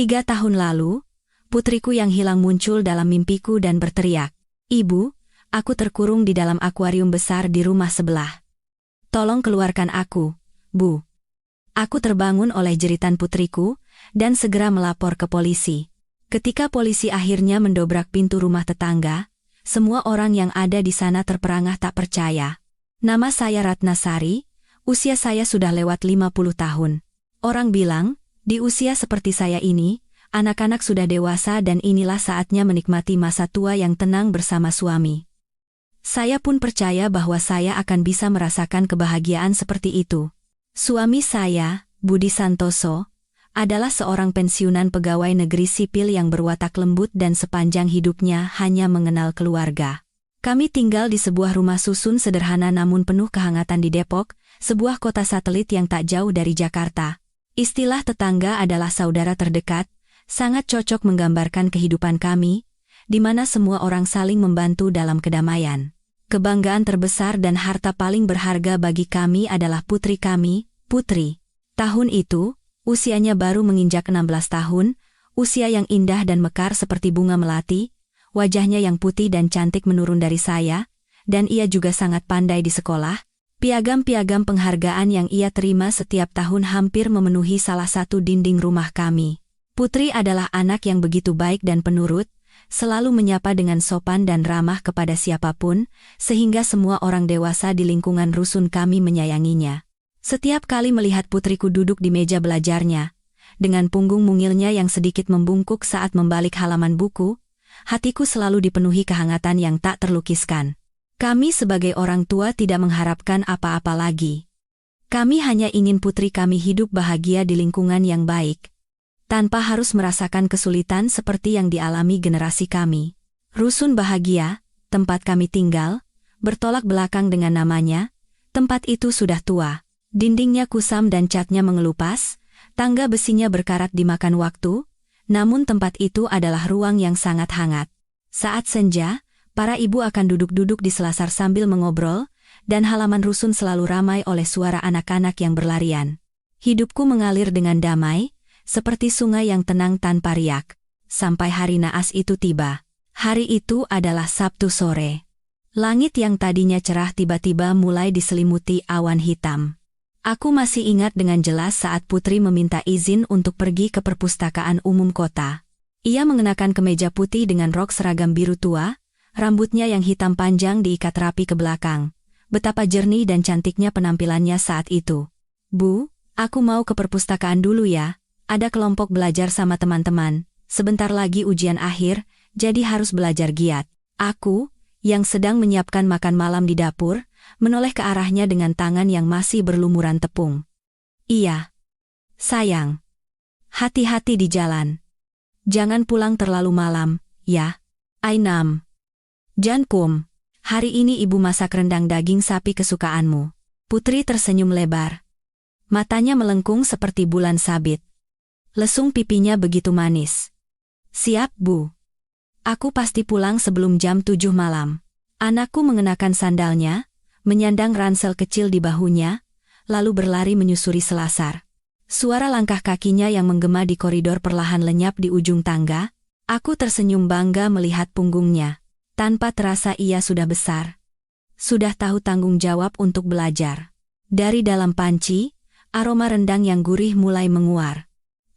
3 tahun lalu, putriku yang hilang muncul dalam mimpiku dan berteriak, "Ibu, aku terkurung di dalam akuarium besar di rumah sebelah. Tolong keluarkan aku, Bu." Aku terbangun oleh jeritan putriku, dan segera melapor ke polisi. Ketika polisi akhirnya mendobrak pintu rumah tetangga, semua orang yang ada di sana terperangah tak percaya. Nama saya Ratnasari, usia saya sudah lewat 50 tahun. Orang bilang, di usia seperti saya ini, anak-anak sudah dewasa dan inilah saatnya menikmati masa tua yang tenang bersama suami. Saya pun percaya bahwa saya akan bisa merasakan kebahagiaan seperti itu. Suami saya, Budi Santoso, adalah seorang pensiunan pegawai negeri sipil yang berwatak lembut dan sepanjang hidupnya hanya mengenal keluarga. Kami tinggal di sebuah rumah susun sederhana namun penuh kehangatan di Depok, sebuah kota satelit yang tak jauh dari Jakarta. Istilah tetangga adalah saudara terdekat, sangat cocok menggambarkan kehidupan kami, di mana semua orang saling membantu dalam kedamaian. Kebanggaan terbesar dan harta paling berharga bagi kami adalah putri kami, Putri. Tahun itu, usianya baru menginjak 16 tahun, usia yang indah dan mekar seperti bunga melati, wajahnya yang putih dan cantik menurun dari saya, dan ia juga sangat pandai di sekolah. Piagam-piagam penghargaan yang ia terima setiap tahun hampir memenuhi salah satu dinding rumah kami. Putri adalah anak yang begitu baik dan penurut, selalu menyapa dengan sopan dan ramah kepada siapapun, sehingga semua orang dewasa di lingkungan rusun kami menyayanginya. Setiap kali melihat putriku duduk di meja belajarnya, dengan punggung mungilnya yang sedikit membungkuk saat membalik halaman buku, hatiku selalu dipenuhi kehangatan yang tak terlukiskan. Kami sebagai orang tua tidak mengharapkan apa-apa lagi. Kami hanya ingin putri kami hidup bahagia di lingkungan yang baik, tanpa harus merasakan kesulitan seperti yang dialami generasi kami. Rusun Bahagia, tempat kami tinggal, bertolak belakang dengan namanya. Tempat itu sudah tua, dindingnya kusam dan catnya mengelupas, tangga besinya berkarat dimakan waktu, namun tempat itu adalah ruang yang sangat hangat. Saat senja, para ibu akan duduk-duduk di selasar sambil mengobrol, dan halaman rusun selalu ramai oleh suara anak-anak yang berlarian. Hidupku mengalir dengan damai, seperti sungai yang tenang tanpa riak. Sampai hari naas itu tiba. Hari itu adalah Sabtu sore. Langit yang tadinya cerah tiba-tiba mulai diselimuti awan hitam. Aku masih ingat dengan jelas saat Putri meminta izin untuk pergi ke perpustakaan umum kota. Ia mengenakan kemeja putih dengan rok seragam biru tua, rambutnya yang hitam panjang diikat rapi ke belakang. Betapa jernih dan cantiknya penampilannya saat itu. "Bu, aku mau ke perpustakaan dulu ya. Ada kelompok belajar sama teman-teman. Sebentar lagi ujian akhir, jadi harus belajar giat." Aku, yang sedang menyiapkan makan malam di dapur, menoleh ke arahnya dengan tangan yang masih berlumuran tepung. "Iya. Sayang. Hati-hati di jalan. Jangan pulang terlalu malam, ya. Ainam. Jankum, hari ini ibu masak rendang daging sapi kesukaanmu." Putri tersenyum lebar. Matanya melengkung seperti bulan sabit. Lesung pipinya begitu manis. "Siap, Bu. Aku pasti pulang sebelum jam 7 malam." Anakku mengenakan sandalnya, menyandang ransel kecil di bahunya, lalu berlari menyusuri selasar. Suara langkah kakinya yang menggema di koridor perlahan lenyap di ujung tangga. Aku tersenyum bangga melihat punggungnya. Tanpa terasa ia sudah besar. Sudah tahu tanggung jawab untuk belajar. Dari dalam panci, aroma rendang yang gurih mulai menguar.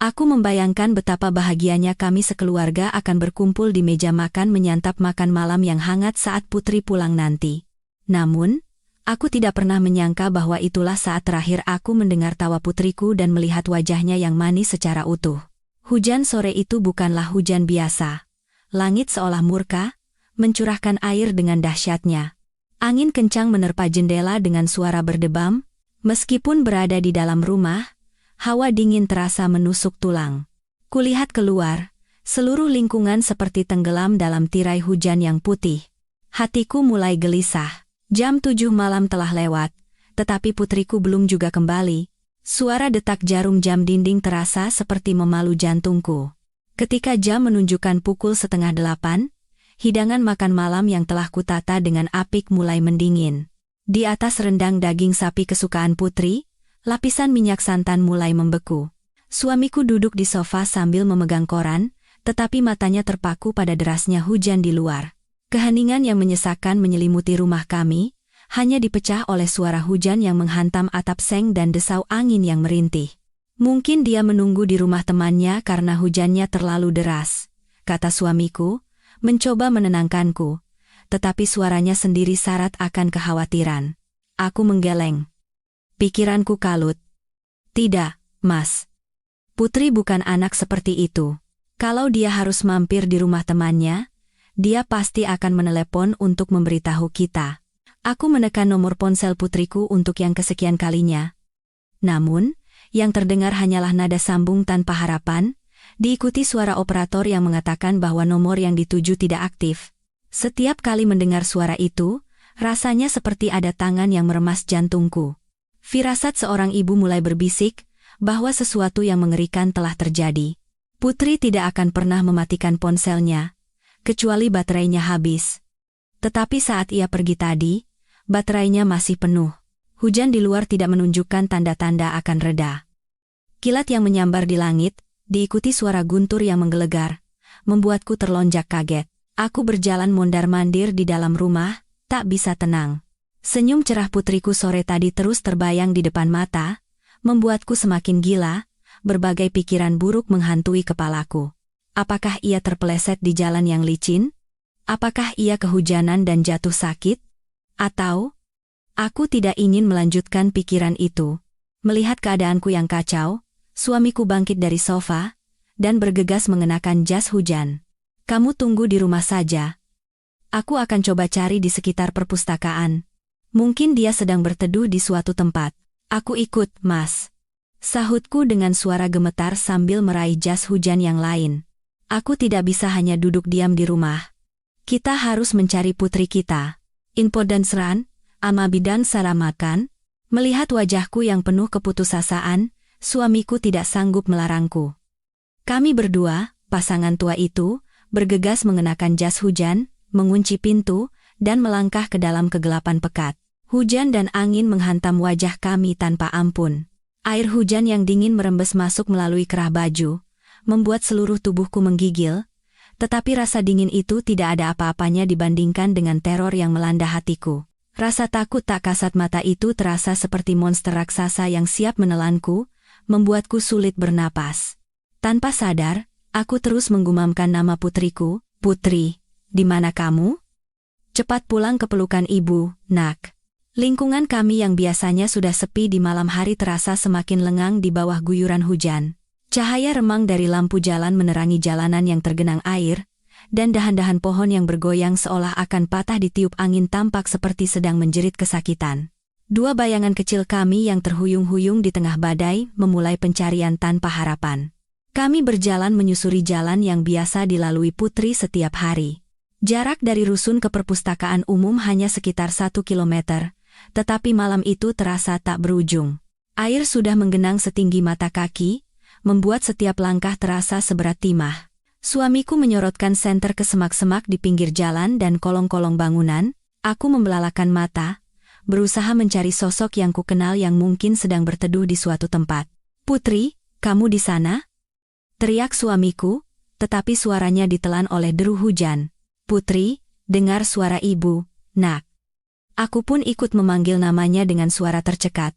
Aku membayangkan betapa bahagianya kami sekeluarga akan berkumpul di meja makan menyantap makan malam yang hangat saat Putri pulang nanti. Namun, aku tidak pernah menyangka bahwa itulah saat terakhir aku mendengar tawa putriku dan melihat wajahnya yang manis secara utuh. Hujan sore itu bukanlah hujan biasa. Langit seolah murka, mencurahkan air dengan dahsyatnya. Angin kencang menerpa jendela dengan suara berdebam. Meskipun berada di dalam rumah, hawa dingin terasa menusuk tulang. Kulihat keluar, seluruh lingkungan seperti tenggelam dalam tirai hujan yang putih. Hatiku mulai gelisah. Jam 7 malam telah lewat, tetapi putriku belum juga kembali. Suara detak jarum jam dinding terasa seperti memalu jantungku. Ketika jam menunjukkan pukul 7:30, hidangan makan malam yang telah kutata dengan apik mulai mendingin. Di atas rendang daging sapi kesukaan Putri, lapisan minyak santan mulai membeku. Suamiku duduk di sofa sambil memegang koran, tetapi matanya terpaku pada derasnya hujan di luar. Keheningan yang menyesakkan menyelimuti rumah kami, hanya dipecah oleh suara hujan yang menghantam atap seng dan desau angin yang merintih. Mungkin dia menunggu di rumah temannya karena hujannya terlalu deras, kata suamiku, mencoba menenangkanku, tetapi suaranya sendiri syarat akan kekhawatiran. Aku menggeleng. Pikiranku kalut. Tidak, Mas. Putri bukan anak seperti itu. Kalau dia harus mampir di rumah temannya, dia pasti akan menelepon untuk memberitahu kita. Aku menekan nomor ponsel putriku untuk yang kesekian kalinya. Namun, yang terdengar hanyalah nada sambung tanpa harapan, diikuti suara operator yang mengatakan bahwa nomor yang dituju tidak aktif. Setiap kali mendengar suara itu, rasanya seperti ada tangan yang meremas jantungku. Firasat seorang ibu mulai berbisik, bahwa sesuatu yang mengerikan telah terjadi. Putri tidak akan pernah mematikan ponselnya, kecuali baterainya habis. Tetapi saat ia pergi tadi, baterainya masih penuh. Hujan di luar tidak menunjukkan tanda-tanda akan reda. Kilat yang menyambar di langit, diikuti suara guntur yang menggelegar, membuatku terlonjak kaget. Aku berjalan mondar-mandir di dalam rumah, tak bisa tenang. Senyum cerah putriku sore tadi terus terbayang di depan mata, membuatku semakin gila, berbagai pikiran buruk menghantui kepalaku. Apakah ia terpeleset di jalan yang licin? Apakah ia kehujanan dan jatuh sakit? Atau, aku tidak ingin melanjutkan pikiran itu. Melihat keadaanku yang kacau, suamiku bangkit dari sofa, dan bergegas mengenakan jas hujan. Kamu tunggu di rumah saja. Aku akan coba cari di sekitar perpustakaan. Mungkin dia sedang berteduh di suatu tempat. Aku ikut, Mas. Sahutku dengan suara gemetar sambil meraih jas hujan yang lain. Aku tidak bisa hanya duduk diam di rumah. Kita harus mencari putri kita. Info dan seran, Amabidan Saramakan. Melihat wajahku yang penuh keputusasaan, suamiku tidak sanggup melarangku. Kami berdua, pasangan tua itu, bergegas mengenakan jas hujan, mengunci pintu, dan melangkah ke dalam kegelapan pekat. Hujan dan angin menghantam wajah kami tanpa ampun. Air hujan yang dingin merembes masuk melalui kerah baju, membuat seluruh tubuhku menggigil, tetapi rasa dingin itu tidak ada apa-apanya dibandingkan dengan teror yang melanda hatiku. Rasa takut tak kasat mata itu terasa seperti monster raksasa yang siap menelanku, membuatku sulit bernapas. Tanpa sadar, aku terus menggumamkan nama putriku. Putri, di mana kamu? Cepat pulang ke pelukan ibu, nak. Lingkungan kami yang biasanya sudah sepi di malam hari terasa semakin lengang di bawah guyuran hujan. Cahaya remang dari lampu jalan menerangi jalanan yang tergenang air, dan dahan-dahan pohon yang bergoyang seolah akan patah ditiup angin tampak seperti sedang menjerit kesakitan. Dua bayangan kecil kami yang terhuyung-huyung di tengah badai memulai pencarian tanpa harapan. Kami berjalan menyusuri jalan yang biasa dilalui putri setiap hari. Jarak dari rusun ke perpustakaan umum hanya sekitar 1 kilometer. Tetapi malam itu terasa tak berujung. Air sudah menggenang setinggi mata kaki, membuat setiap langkah terasa seberat timah. Suamiku menyorotkan senter ke semak-semak di pinggir jalan dan kolong-kolong bangunan. Aku membelalakan mata, berusaha mencari sosok yang kukenal yang mungkin sedang berteduh di suatu tempat. Putri, kamu di sana? Teriak suamiku, tetapi suaranya ditelan oleh deru hujan. Putri, dengar suara ibu, nak. Aku pun ikut memanggil namanya dengan suara tercekat.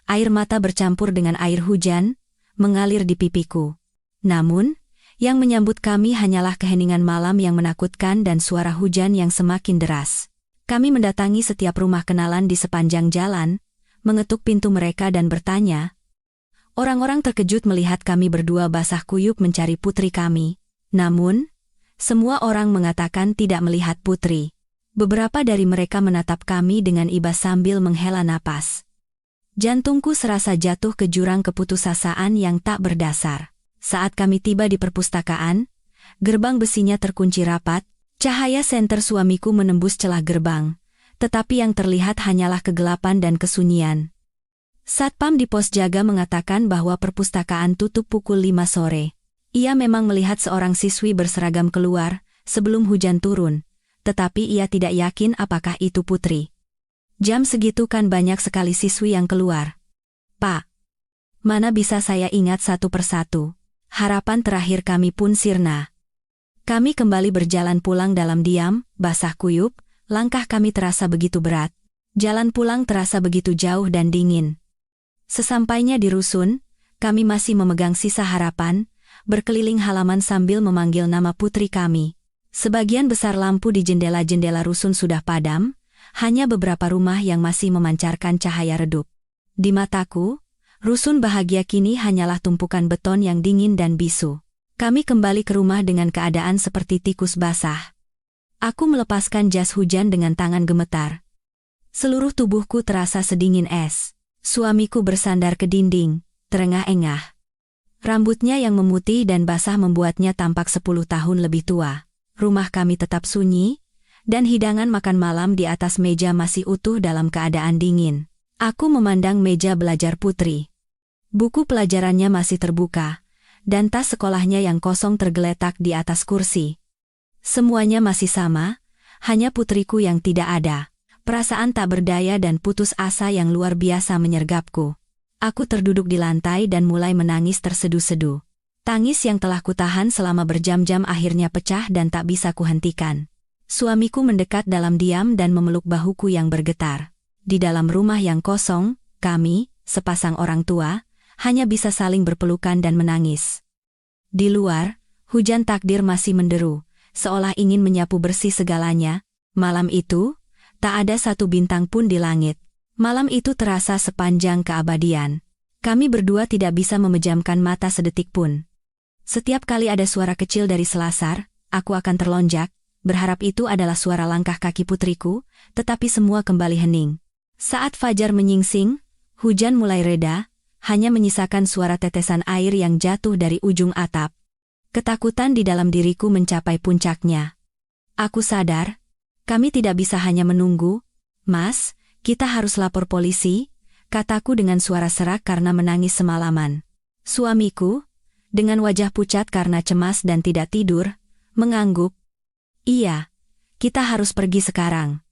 Air mata bercampur dengan air hujan, mengalir di pipiku. Namun, yang menyambut kami hanyalah keheningan malam yang menakutkan dan suara hujan yang semakin deras. Kami mendatangi setiap rumah kenalan di sepanjang jalan, mengetuk pintu mereka dan bertanya. Orang-orang terkejut melihat kami berdua basah kuyup mencari putri kami. Namun, semua orang mengatakan tidak melihat putri. Beberapa dari mereka menatap kami dengan iba sambil menghela napas. Jantungku serasa jatuh ke jurang keputusasaan yang tak berdasar. Saat kami tiba di perpustakaan, gerbang besinya terkunci rapat, cahaya senter suamiku menembus celah gerbang, tetapi yang terlihat hanyalah kegelapan dan kesunyian. Satpam di pos jaga mengatakan bahwa perpustakaan tutup pukul 5 sore. Ia memang melihat seorang siswi berseragam keluar sebelum hujan turun. Tetapi ia tidak yakin apakah itu putri. Jam segitu kan banyak sekali siswi yang keluar. Pak, Mana bisa saya ingat satu persatu. Harapan terakhir kami pun sirna. Kami kembali berjalan pulang dalam diam, basah kuyup, langkah kami terasa begitu berat. Jalan pulang terasa begitu jauh dan dingin. Sesampainya di rusun, kami masih memegang sisa harapan, berkeliling halaman sambil memanggil nama putri kami. Sebagian besar lampu di jendela-jendela rusun sudah padam, hanya beberapa rumah yang masih memancarkan cahaya redup. Di mataku, rusun bahagia kini hanyalah tumpukan beton yang dingin dan bisu. Kami kembali ke rumah dengan keadaan seperti tikus basah. Aku melepaskan jas hujan dengan tangan gemetar. Seluruh tubuhku terasa sedingin es. Suamiku bersandar ke dinding, terengah-engah. Rambutnya yang memutih dan basah membuatnya tampak 10 tahun lebih tua. Rumah kami tetap sunyi, dan hidangan makan malam di atas meja masih utuh dalam keadaan dingin. Aku memandang meja belajar putri. Buku pelajarannya masih terbuka, dan tas sekolahnya yang kosong tergeletak di atas kursi. Semuanya masih sama, hanya putriku yang tidak ada. Perasaan tak berdaya dan putus asa yang luar biasa menyergapku. Aku terduduk di lantai dan mulai menangis terseduh-seduh. Tangis yang telah kutahan selama berjam-jam akhirnya pecah dan tak bisa kuhentikan. Suamiku mendekat dalam diam dan memeluk bahuku yang bergetar. Di dalam rumah yang kosong, kami, sepasang orang tua, hanya bisa saling berpelukan dan menangis. Di luar, hujan takdir masih menderu, seolah ingin menyapu bersih segalanya. Malam itu, tak ada satu bintang pun di langit. Malam itu terasa sepanjang keabadian. Kami berdua tidak bisa memejamkan mata sedetik pun. Setiap kali ada suara kecil dari selasar, aku akan terlonjak, berharap itu adalah suara langkah kaki putriku, tetapi semua kembali hening. Saat fajar menyingsing, hujan mulai reda, hanya menyisakan suara tetesan air yang jatuh dari ujung atap. Ketakutan di dalam diriku mencapai puncaknya. Aku sadar, kami tidak bisa hanya menunggu. Mas, kita harus lapor polisi, kataku dengan suara serak karena menangis semalaman. Suamiku, dengan wajah pucat karena cemas dan tidak tidur, mengangguk. Iya, kita harus pergi sekarang.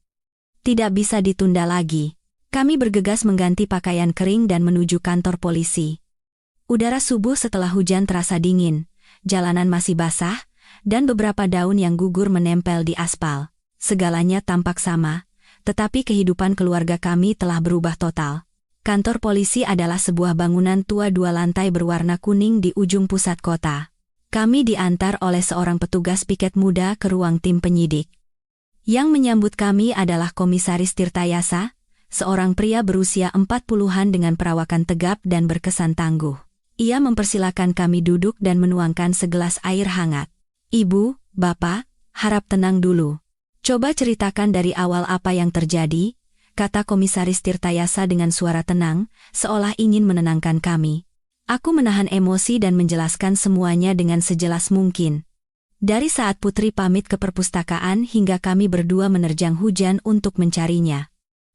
Tidak bisa ditunda lagi. Kami bergegas mengganti pakaian kering dan menuju kantor polisi. Udara subuh setelah hujan terasa dingin, jalanan masih basah, dan beberapa daun yang gugur menempel di aspal. Segalanya tampak sama, tetapi kehidupan keluarga kami telah berubah total. Kantor polisi adalah sebuah bangunan tua 2 lantai berwarna kuning di ujung pusat kota. Kami diantar oleh seorang petugas piket muda ke ruang tim penyidik. Yang menyambut kami adalah Komisaris Tirtayasa, seorang pria berusia 40-an dengan perawakan tegap dan berkesan tangguh. Ia mempersilakan kami duduk dan menuangkan segelas air hangat. Ibu, Bapak, harap tenang dulu. Coba ceritakan dari awal apa yang terjadi, kata Komisaris Tirtayasa dengan suara tenang, seolah ingin menenangkan kami. Aku menahan emosi dan menjelaskan semuanya dengan sejelas mungkin. Dari saat Putri pamit ke perpustakaan hingga kami berdua menerjang hujan untuk mencarinya.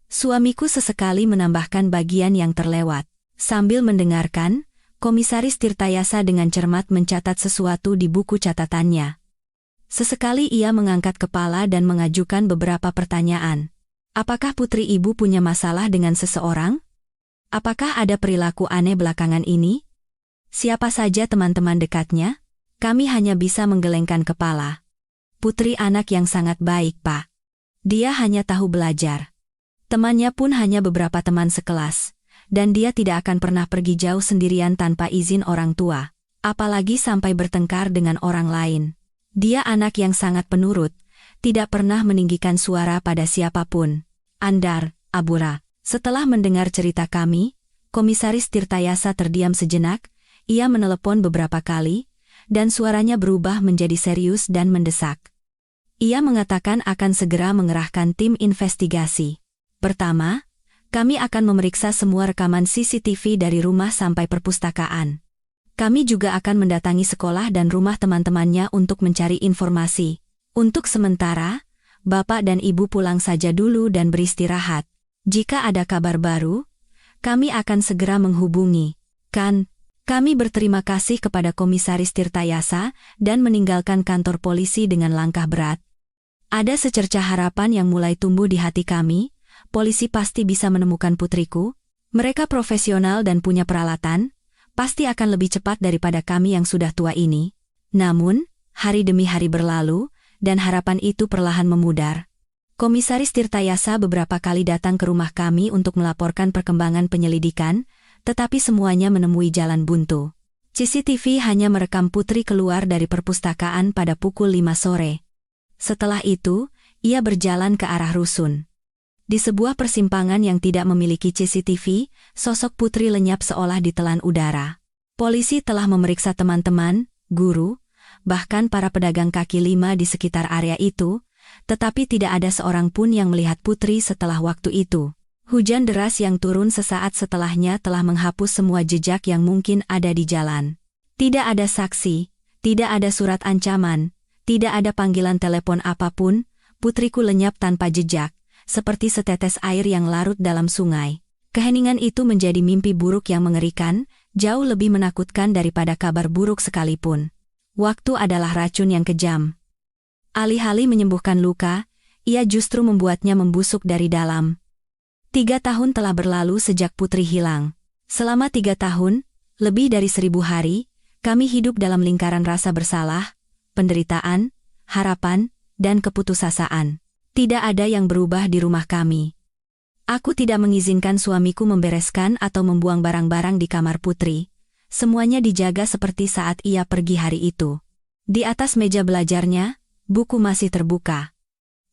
Suamiku sesekali menambahkan bagian yang terlewat. Sambil mendengarkan, Komisaris Tirtayasa dengan cermat mencatat sesuatu di buku catatannya. Sesekali ia mengangkat kepala dan mengajukan beberapa pertanyaan. Apakah putri ibu punya masalah dengan seseorang? Apakah ada perilaku aneh belakangan ini? Siapa saja teman-teman dekatnya? Kami hanya bisa menggelengkan kepala. Putri anak yang sangat baik, Pak. Dia hanya tahu belajar. Temannya pun hanya beberapa teman sekelas, dan dia tidak akan pernah pergi jauh sendirian tanpa izin orang tua, apalagi sampai bertengkar dengan orang lain. Dia anak yang sangat penurut, tidak pernah meninggikan suara pada siapapun. Andar, Abura. Setelah mendengar cerita kami, Komisaris Tirtayasa terdiam sejenak, ia menelepon beberapa kali, dan suaranya berubah menjadi serius dan mendesak. Ia mengatakan akan segera mengerahkan tim investigasi. Pertama, kami akan memeriksa semua rekaman CCTV dari rumah sampai perpustakaan. Kami juga akan mendatangi sekolah dan rumah teman-temannya untuk mencari informasi. Untuk sementara, Bapak dan Ibu pulang saja dulu dan beristirahat. Jika ada kabar baru, kami akan segera menghubungi. Kami berterima kasih kepada Komisaris Tirtayasa dan meninggalkan kantor polisi dengan langkah berat. Ada secercah harapan yang mulai tumbuh di hati kami. Polisi pasti bisa menemukan putriku. Mereka profesional dan punya peralatan, pasti akan lebih cepat daripada kami yang sudah tua ini. Namun, hari demi hari berlalu, dan harapan itu perlahan memudar. Komisaris Tirtayasa beberapa kali datang ke rumah kami untuk melaporkan perkembangan penyelidikan, tetapi semuanya menemui jalan buntu. CCTV hanya merekam Putri keluar dari perpustakaan pada pukul 5 sore. Setelah itu, ia berjalan ke arah rusun. Di sebuah persimpangan yang tidak memiliki CCTV, sosok Putri lenyap seolah ditelan udara. Polisi telah memeriksa teman-teman, guru, bahkan para pedagang kaki lima di sekitar area itu, tetapi tidak ada seorang pun yang melihat Putri setelah waktu itu. Hujan deras yang turun sesaat setelahnya telah menghapus semua jejak yang mungkin ada di jalan. Tidak ada saksi, tidak ada surat ancaman, tidak ada panggilan telepon apapun. Putriku lenyap tanpa jejak, seperti setetes air yang larut dalam sungai. Keheningan itu menjadi mimpi buruk yang mengerikan, jauh lebih menakutkan daripada kabar buruk sekalipun. Waktu adalah racun yang kejam. Alih-alih menyembuhkan luka, ia justru membuatnya membusuk dari dalam. 3 tahun telah berlalu sejak Putri hilang. Selama 3 tahun, lebih dari 1000 hari, kami hidup dalam lingkaran rasa bersalah, penderitaan, harapan, dan keputusasaan. Tidak ada yang berubah di rumah kami. Aku tidak mengizinkan suamiku membereskan atau membuang barang-barang di kamar Putri. Semuanya dijaga seperti saat ia pergi hari itu. Di atas meja belajarnya, buku masih terbuka.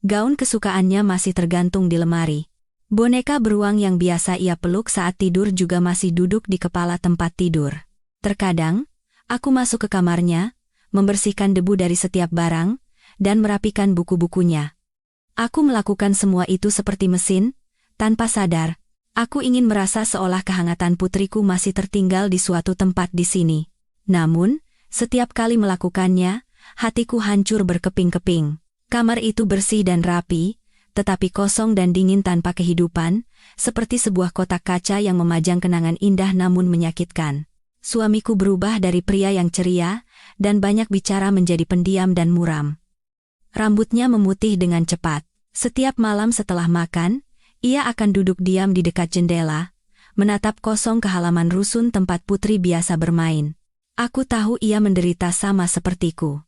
Gaun kesukaannya masih tergantung di lemari. Boneka beruang yang biasa ia peluk saat tidur juga masih duduk di kepala tempat tidur. Terkadang, aku masuk ke kamarnya, membersihkan debu dari setiap barang, dan merapikan buku-bukunya. Aku melakukan semua itu seperti mesin, tanpa sadar. Aku ingin merasa seolah kehangatan putriku masih tertinggal di suatu tempat di sini. Namun, setiap kali melakukannya, hatiku hancur berkeping-keping. Kamar itu bersih dan rapi, tetapi kosong dan dingin tanpa kehidupan, seperti sebuah kotak kaca yang memajang kenangan indah namun menyakitkan. Suamiku berubah dari pria yang ceria, dan banyak bicara menjadi pendiam dan muram. Rambutnya memutih dengan cepat. Setiap malam setelah makan, ia akan duduk diam di dekat jendela, menatap kosong ke halaman rusun tempat Putri biasa bermain. Aku tahu ia menderita sama sepertiku.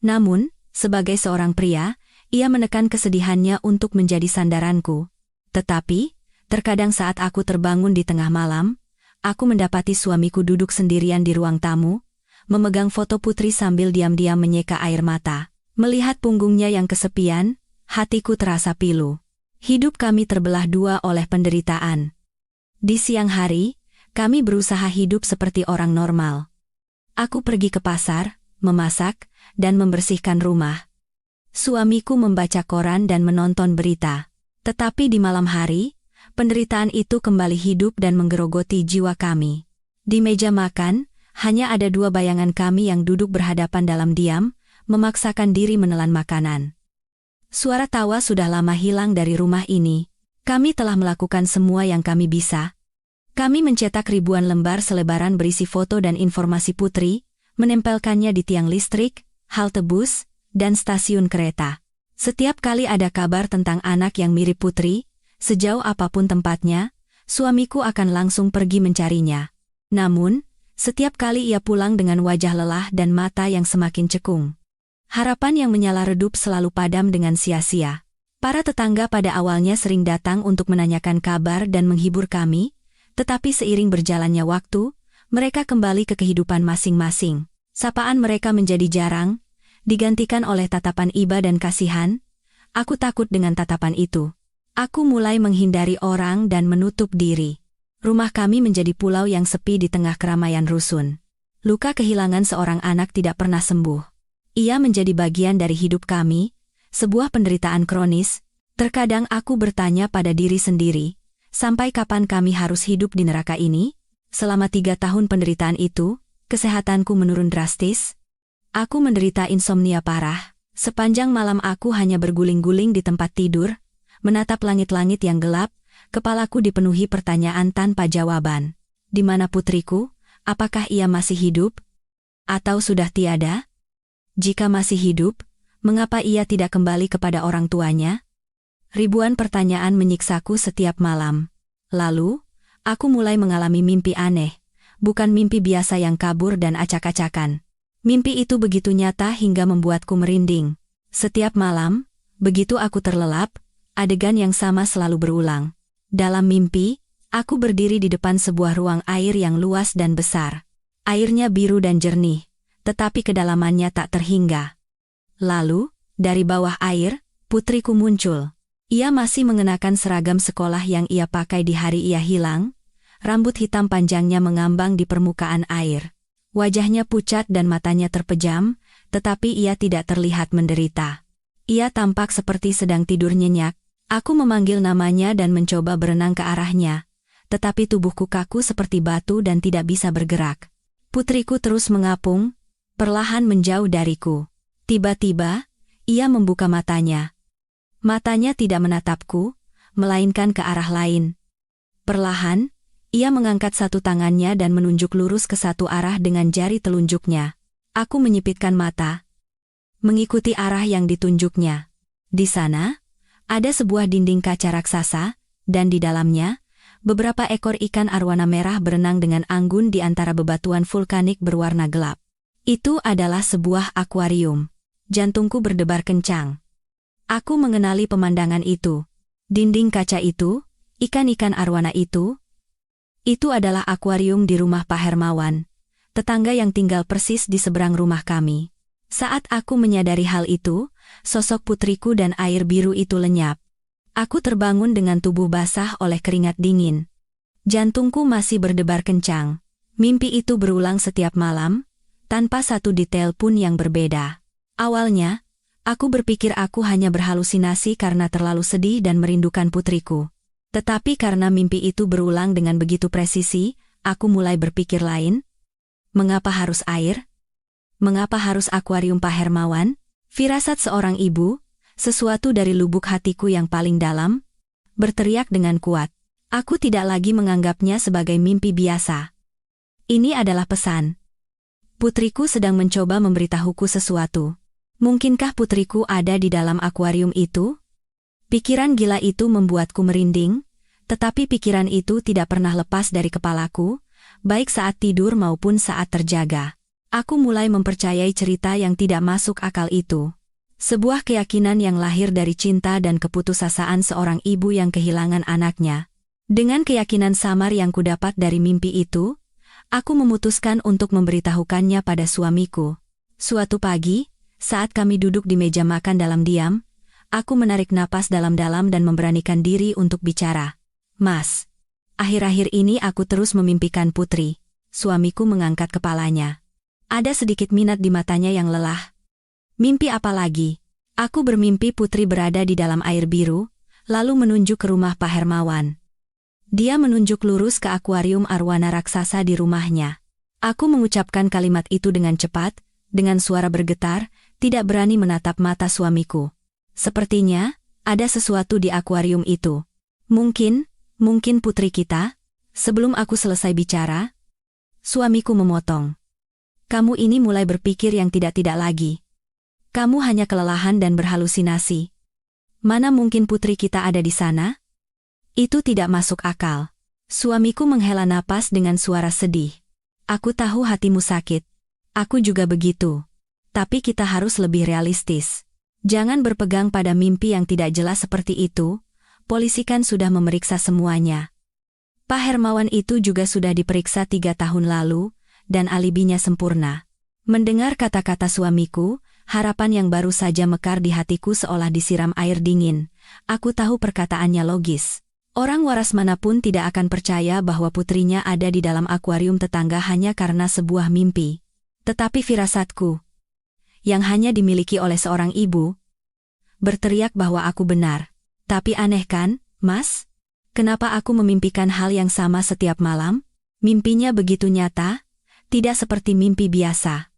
Namun, sebagai seorang pria, ia menekan kesedihannya untuk menjadi sandaranku. Tetapi, terkadang saat aku terbangun di tengah malam, aku mendapati suamiku duduk sendirian di ruang tamu, memegang foto Putri sambil diam-diam menyeka air mata. Melihat punggungnya yang kesepian, hatiku terasa pilu. Hidup kami terbelah dua oleh penderitaan. Di siang hari, kami berusaha hidup seperti orang normal. Aku pergi ke pasar, memasak, dan membersihkan rumah. Suamiku membaca koran dan menonton berita. Tetapi di malam hari, penderitaan itu kembali hidup dan menggerogoti jiwa kami. Di meja makan, hanya ada 2 bayangan kami yang duduk berhadapan dalam diam, memaksakan diri menelan makanan. Suara tawa sudah lama hilang dari rumah ini. Kami telah melakukan semua yang kami bisa. Kami mencetak ribuan lembar selebaran berisi foto dan informasi Putri, menempelkannya di tiang listrik, halte bus, dan stasiun kereta. Setiap kali ada kabar tentang anak yang mirip Putri, sejauh apapun tempatnya, suamiku akan langsung pergi mencarinya. Namun, setiap kali ia pulang dengan wajah lelah dan mata yang semakin cekung. Harapan yang menyala redup selalu padam dengan sia-sia. Para tetangga pada awalnya sering datang untuk menanyakan kabar dan menghibur kami, tetapi seiring berjalannya waktu, mereka kembali ke kehidupan masing-masing. Sapaan mereka menjadi jarang, digantikan oleh tatapan iba dan kasihan. Aku takut dengan tatapan itu. Aku mulai menghindari orang dan menutup diri. Rumah kami menjadi pulau yang sepi di tengah keramaian rusun. Luka kehilangan seorang anak tidak pernah sembuh. Ia menjadi bagian dari hidup kami, sebuah penderitaan kronis. Terkadang aku bertanya pada diri sendiri, sampai kapan kami harus hidup di neraka ini? Selama 3 tahun penderitaan itu, kesehatanku menurun drastis. Aku menderita insomnia parah. Sepanjang malam aku hanya berguling-guling di tempat tidur, menatap langit-langit yang gelap, kepalaku dipenuhi pertanyaan tanpa jawaban. Di mana putriku? Apakah ia masih hidup? Atau sudah tiada? Jika masih hidup, mengapa ia tidak kembali kepada orang tuanya? Ribuan pertanyaan menyiksaku setiap malam. Lalu, aku mulai mengalami mimpi aneh. bukan mimpi biasa yang kabur dan acak-acakan. Mimpi itu begitu nyata hingga membuatku merinding. Setiap malam, begitu aku terlelap, adegan yang sama selalu berulang. Dalam mimpi, aku berdiri di depan sebuah ruang air yang luas dan besar. Airnya biru dan jernih, tetapi kedalamannya tak terhingga. Lalu, dari bawah air, putriku muncul. Ia masih mengenakan seragam sekolah yang ia pakai di hari ia hilang. Rambut hitam panjangnya mengambang di permukaan air. Wajahnya pucat dan matanya terpejam, tetapi ia tidak terlihat menderita. Ia tampak seperti sedang tidur nyenyak. Aku memanggil namanya dan mencoba berenang ke arahnya, tetapi tubuhku kaku seperti batu dan tidak bisa bergerak. Putriku terus mengapung, perlahan menjauh dariku. Tiba-tiba, ia membuka matanya. Matanya tidak menatapku, melainkan ke arah lain. Perlahan, ia mengangkat satu tangannya dan menunjuk lurus ke satu arah dengan jari telunjuknya. Aku menyipitkan mata, mengikuti arah yang ditunjuknya. Di sana, ada sebuah dinding kaca raksasa, dan di dalamnya, beberapa ekor ikan arwana merah berenang dengan anggun di antara bebatuan vulkanik berwarna gelap. Itu adalah sebuah akuarium. Jantungku berdebar kencang. Aku mengenali pemandangan itu. Dinding kaca itu, ikan-ikan arwana itu adalah akuarium di rumah Pak Hermawan, tetangga yang tinggal persis di seberang rumah kami. Saat aku menyadari hal itu, sosok putriku dan air biru itu lenyap. Aku terbangun dengan tubuh basah oleh keringat dingin. Jantungku masih berdebar kencang. Mimpi itu berulang setiap malam, tanpa satu detail pun yang berbeda. Awalnya, aku berpikir aku hanya berhalusinasi karena terlalu sedih dan merindukan putriku. Tetapi karena mimpi itu berulang dengan begitu presisi, aku mulai berpikir lain. Mengapa harus air? Mengapa harus akuarium Pak Hermawan? Firasat seorang ibu, sesuatu dari lubuk hatiku yang paling dalam, berteriak dengan kuat. Aku tidak lagi menganggapnya sebagai mimpi biasa. Ini adalah pesan. Putriku sedang mencoba memberitahuku sesuatu. Mungkinkah putriku ada di dalam akuarium itu? Pikiran gila itu membuatku merinding, tetapi pikiran itu tidak pernah lepas dari kepalaku, baik saat tidur maupun saat terjaga. Aku mulai mempercayai cerita yang tidak masuk akal itu. Sebuah keyakinan yang lahir dari cinta dan keputusasaan seorang ibu yang kehilangan anaknya. Dengan keyakinan samar yang kudapat dari mimpi itu, aku memutuskan untuk memberitahukannya pada suamiku. Suatu pagi, saat kami duduk di meja makan dalam diam, aku menarik napas dalam-dalam dan memberanikan diri untuk bicara. Mas, akhir-akhir ini aku terus memimpikan putri. Suamiku mengangkat kepalanya. Ada sedikit minat di matanya yang lelah. Mimpi apa lagi? Aku bermimpi putri berada di dalam air biru, lalu menunjuk ke rumah Pak Hermawan. Dia menunjuk lurus ke akuarium arwana raksasa di rumahnya. Aku mengucapkan kalimat itu dengan cepat, dengan suara bergetar, tidak berani menatap mata suamiku. Sepertinya, ada sesuatu di akuarium itu. Mungkin putri kita. Sebelum aku selesai bicara, suamiku memotong. Kamu ini mulai berpikir yang tidak-tidak lagi. Kamu hanya kelelahan dan berhalusinasi. Mana mungkin putri kita ada di sana? Itu tidak masuk akal. Suamiku menghela napas dengan suara sedih. Aku tahu hatimu sakit. Aku juga begitu. Tapi kita harus lebih realistis. Jangan berpegang pada mimpi yang tidak jelas seperti itu. Polisi kan sudah memeriksa semuanya. Pak Hermawan itu juga sudah diperiksa 3 tahun lalu, dan alibinya sempurna. Mendengar kata-kata suamiku, harapan yang baru saja mekar di hatiku seolah disiram air dingin. Aku tahu perkataannya logis. Orang waras manapun tidak akan percaya bahwa putrinya ada di dalam akuarium tetangga hanya karena sebuah mimpi. Tetapi firasatku, yang hanya dimiliki oleh seorang ibu, berteriak bahwa aku benar. Tapi aneh kan, Mas? Kenapa aku memimpikan hal yang sama setiap malam? Mimpinya begitu nyata, tidak seperti mimpi biasa.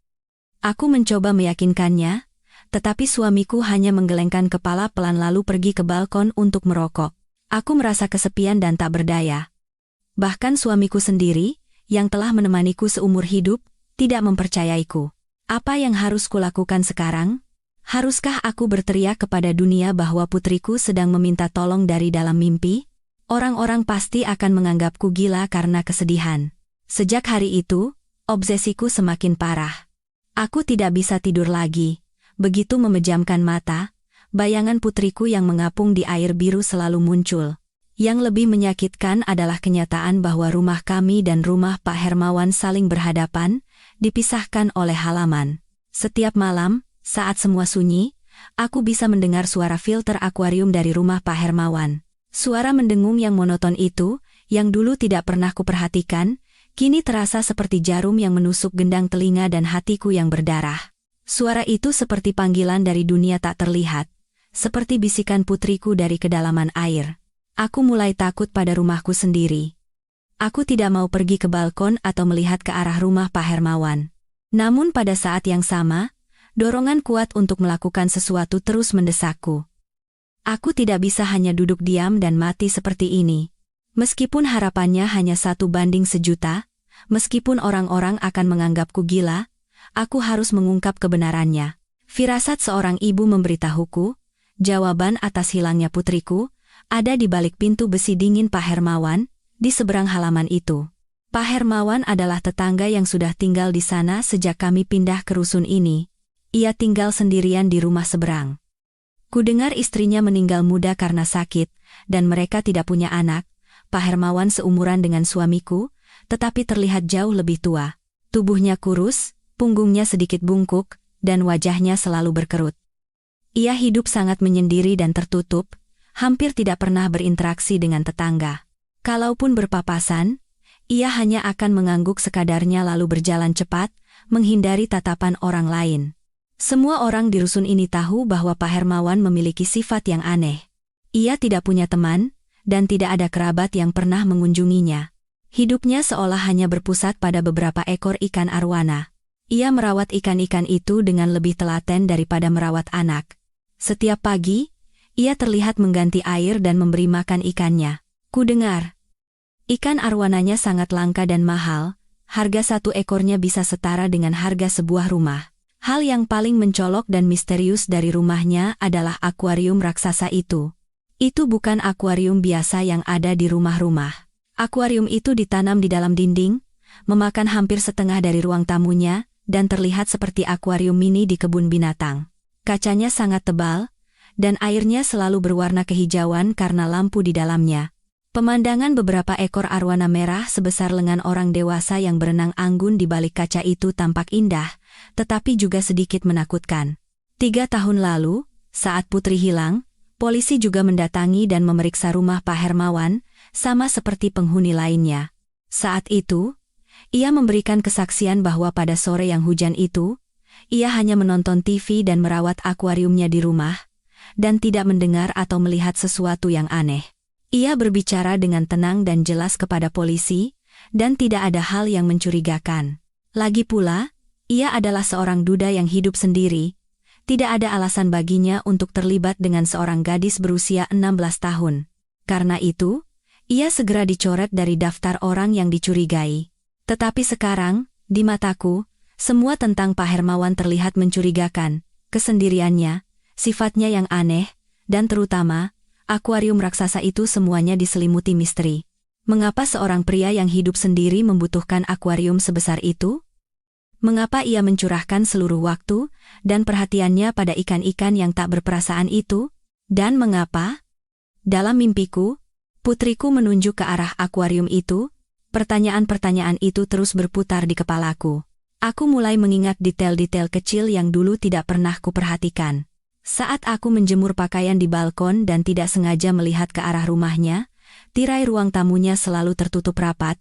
Aku mencoba meyakinkannya, tetapi suamiku hanya menggelengkan kepala pelan lalu pergi ke balkon untuk merokok. Aku merasa kesepian dan tak berdaya. Bahkan suamiku sendiri, yang telah menemaniku seumur hidup, tidak mempercayaiku. Apa yang harus kulakukan sekarang? Haruskah aku berteriak kepada dunia bahwa putriku sedang meminta tolong dari dalam mimpi? Orang-orang pasti akan menganggapku gila karena kesedihan. Sejak hari itu, obsesiku semakin parah. Aku tidak bisa tidur lagi. Begitu memejamkan mata, bayangan putriku yang mengapung di air biru selalu muncul. Yang lebih menyakitkan adalah kenyataan bahwa rumah kami dan rumah Pak Hermawan saling berhadapan, dipisahkan oleh halaman. Setiap malam, saat semua sunyi, aku bisa mendengar suara filter akuarium dari rumah Pak Hermawan. Suara mendengung yang monoton itu, yang dulu tidak pernah kuperhatikan, kini terasa seperti jarum yang menusuk gendang telinga dan hatiku yang berdarah. Suara itu seperti panggilan dari dunia tak terlihat, seperti bisikan putriku dari kedalaman air. Aku mulai takut pada rumahku sendiri. Aku tidak mau pergi ke balkon atau melihat ke arah rumah Pak Hermawan. Namun pada saat yang sama, dorongan kuat untuk melakukan sesuatu terus mendesakku. Aku tidak bisa hanya duduk diam dan mati seperti ini. Meskipun harapannya hanya 1:1.000.000, meskipun orang-orang akan menganggapku gila, aku harus mengungkap kebenarannya. Firasat seorang ibu memberitahuku, jawaban atas hilangnya putriku, ada di balik pintu besi dingin Pak Hermawan, di seberang halaman itu. Pak Hermawan adalah tetangga yang sudah tinggal di sana sejak kami pindah ke rusun ini. Ia tinggal sendirian di rumah seberang. Kudengar istrinya meninggal muda karena sakit, dan mereka tidak punya anak. Pak Hermawan seumuran dengan suamiku, tetapi terlihat jauh lebih tua. Tubuhnya kurus, punggungnya sedikit bungkuk, dan wajahnya selalu berkerut. Ia hidup sangat menyendiri dan tertutup, hampir tidak pernah berinteraksi dengan tetangga. Kalaupun berpapasan, ia hanya akan mengangguk sekadarnya lalu berjalan cepat, menghindari tatapan orang lain. Semua orang di rusun ini tahu bahwa Pak Hermawan memiliki sifat yang aneh. Ia tidak punya teman, dan tidak ada kerabat yang pernah mengunjunginya. Hidupnya seolah hanya berpusat pada beberapa ekor ikan arwana. Ia merawat ikan-ikan itu dengan lebih telaten daripada merawat anak. Setiap pagi, ia terlihat mengganti air dan memberi makan ikannya. Kudengar, ikan arwananya sangat langka dan mahal, harga 1 ekornya bisa setara dengan harga sebuah rumah. Hal yang paling mencolok dan misterius dari rumahnya adalah akuarium raksasa itu. Itu bukan akuarium biasa yang ada di rumah-rumah. Akuarium itu ditanam di dalam dinding, memakan hampir setengah dari ruang tamunya, dan terlihat seperti akuarium mini di kebun binatang. Kacanya sangat tebal, dan airnya selalu berwarna kehijauan karena lampu di dalamnya. Pemandangan beberapa ekor arwana merah sebesar lengan orang dewasa yang berenang anggun di balik kaca itu tampak indah, tetapi juga sedikit menakutkan. 3 tahun lalu, saat putri hilang, polisi juga mendatangi dan memeriksa rumah Pak Hermawan, sama seperti penghuni lainnya. Saat itu, ia memberikan kesaksian bahwa pada sore yang hujan itu, ia hanya menonton TV dan merawat akuariumnya di rumah, dan tidak mendengar atau melihat sesuatu yang aneh. Ia berbicara dengan tenang dan jelas kepada polisi, dan tidak ada hal yang mencurigakan. Lagi pula, ia adalah seorang duda yang hidup sendiri. Tidak ada alasan baginya untuk terlibat dengan seorang gadis berusia 16 tahun. Karena itu, ia segera dicoret dari daftar orang yang dicurigai. Tetapi sekarang, di mataku, semua tentang Pak Hermawan terlihat mencurigakan, kesendiriannya, sifatnya yang aneh, dan terutama, akuarium raksasa itu semuanya diselimuti misteri. Mengapa seorang pria yang hidup sendiri membutuhkan akuarium sebesar itu? Mengapa ia mencurahkan seluruh waktu dan perhatiannya pada ikan-ikan yang tak berperasaan itu? Dan mengapa? Dalam mimpiku, putriku menunjuk ke arah akuarium itu. Pertanyaan-pertanyaan itu terus berputar di kepalaku. Aku mulai mengingat detail-detail kecil yang dulu tidak pernah kuperhatikan. Saat aku menjemur pakaian di balkon dan tidak sengaja melihat ke arah rumahnya, tirai ruang tamunya selalu tertutup rapat,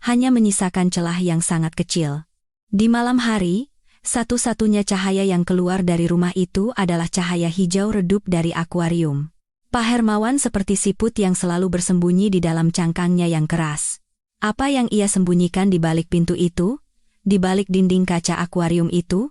hanya menyisakan celah yang sangat kecil. Di malam hari, satu-satunya cahaya yang keluar dari rumah itu adalah cahaya hijau redup dari akuarium. Pak Hermawan seperti siput yang selalu bersembunyi di dalam cangkangnya yang keras. Apa yang ia sembunyikan di balik pintu itu? Di balik dinding kaca akuarium itu?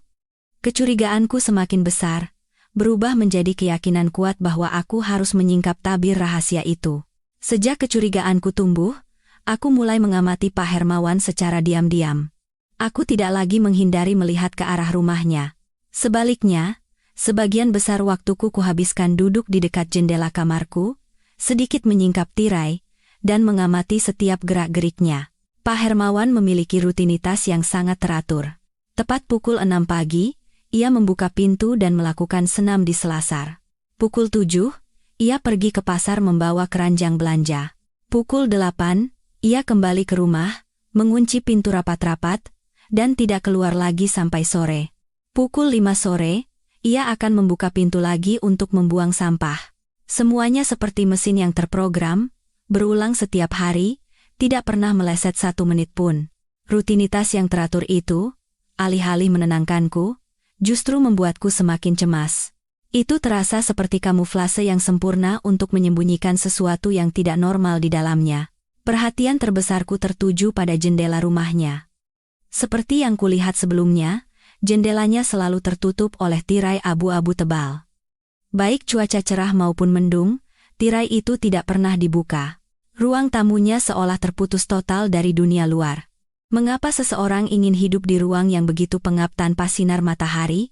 Kecurigaanku semakin besar, berubah menjadi keyakinan kuat bahwa aku harus menyingkap tabir rahasia itu. Sejak kecurigaanku tumbuh, aku mulai mengamati Pak Hermawan secara diam-diam. Aku tidak lagi menghindari melihat ke arah rumahnya. Sebaliknya, sebagian besar waktuku kuhabiskan duduk di dekat jendela kamarku, sedikit menyingkap tirai, dan mengamati setiap gerak-geriknya. Pak Pak Hermawan memiliki rutinitas yang sangat teratur. Tepat pukul 6 pagi, ia membuka pintu dan melakukan senam di selasar. Pukul 7, ia pergi ke pasar membawa keranjang belanja. Pukul 8, ia kembali ke rumah, mengunci pintu rapat-rapat, dan tidak keluar lagi sampai sore. Pukul 5 sore, ia akan membuka pintu lagi untuk membuang sampah. Semuanya seperti mesin yang terprogram, berulang setiap hari, tidak pernah meleset 1 menit pun. Rutinitas yang teratur itu, alih-alih menenangkanku, justru membuatku semakin cemas. Itu terasa seperti kamuflase yang sempurna untuk menyembunyikan sesuatu yang tidak normal di dalamnya. Perhatian terbesarku tertuju pada jendela rumahnya. Seperti yang kulihat sebelumnya, jendelanya selalu tertutup oleh tirai abu-abu tebal. Baik cuaca cerah maupun mendung, tirai itu tidak pernah dibuka. Ruang tamunya seolah terputus total dari dunia luar. Mengapa seseorang ingin hidup di ruang yang begitu pengap tanpa sinar matahari?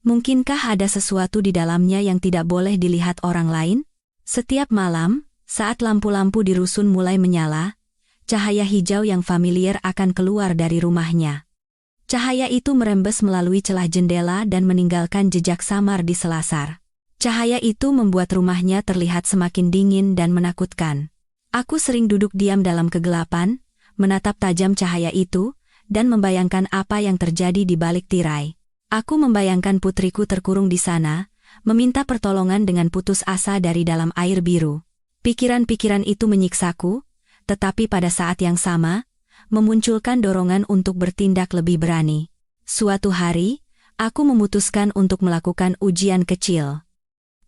Mungkinkah ada sesuatu di dalamnya yang tidak boleh dilihat orang lain? Setiap malam, saat lampu-lampu di rusun mulai menyala, cahaya hijau yang familiar akan keluar dari rumahnya. Cahaya itu merembes melalui celah jendela dan meninggalkan jejak samar di selasar. Cahaya itu membuat rumahnya terlihat semakin dingin dan menakutkan. Aku sering duduk diam dalam kegelapan, menatap tajam cahaya itu, dan membayangkan apa yang terjadi di balik tirai. Aku membayangkan putriku terkurung di sana, meminta pertolongan dengan putus asa dari dalam air biru. Pikiran-pikiran itu menyiksaku, tetapi pada saat yang sama, memunculkan dorongan untuk bertindak lebih berani. Suatu hari, aku memutuskan untuk melakukan ujian kecil.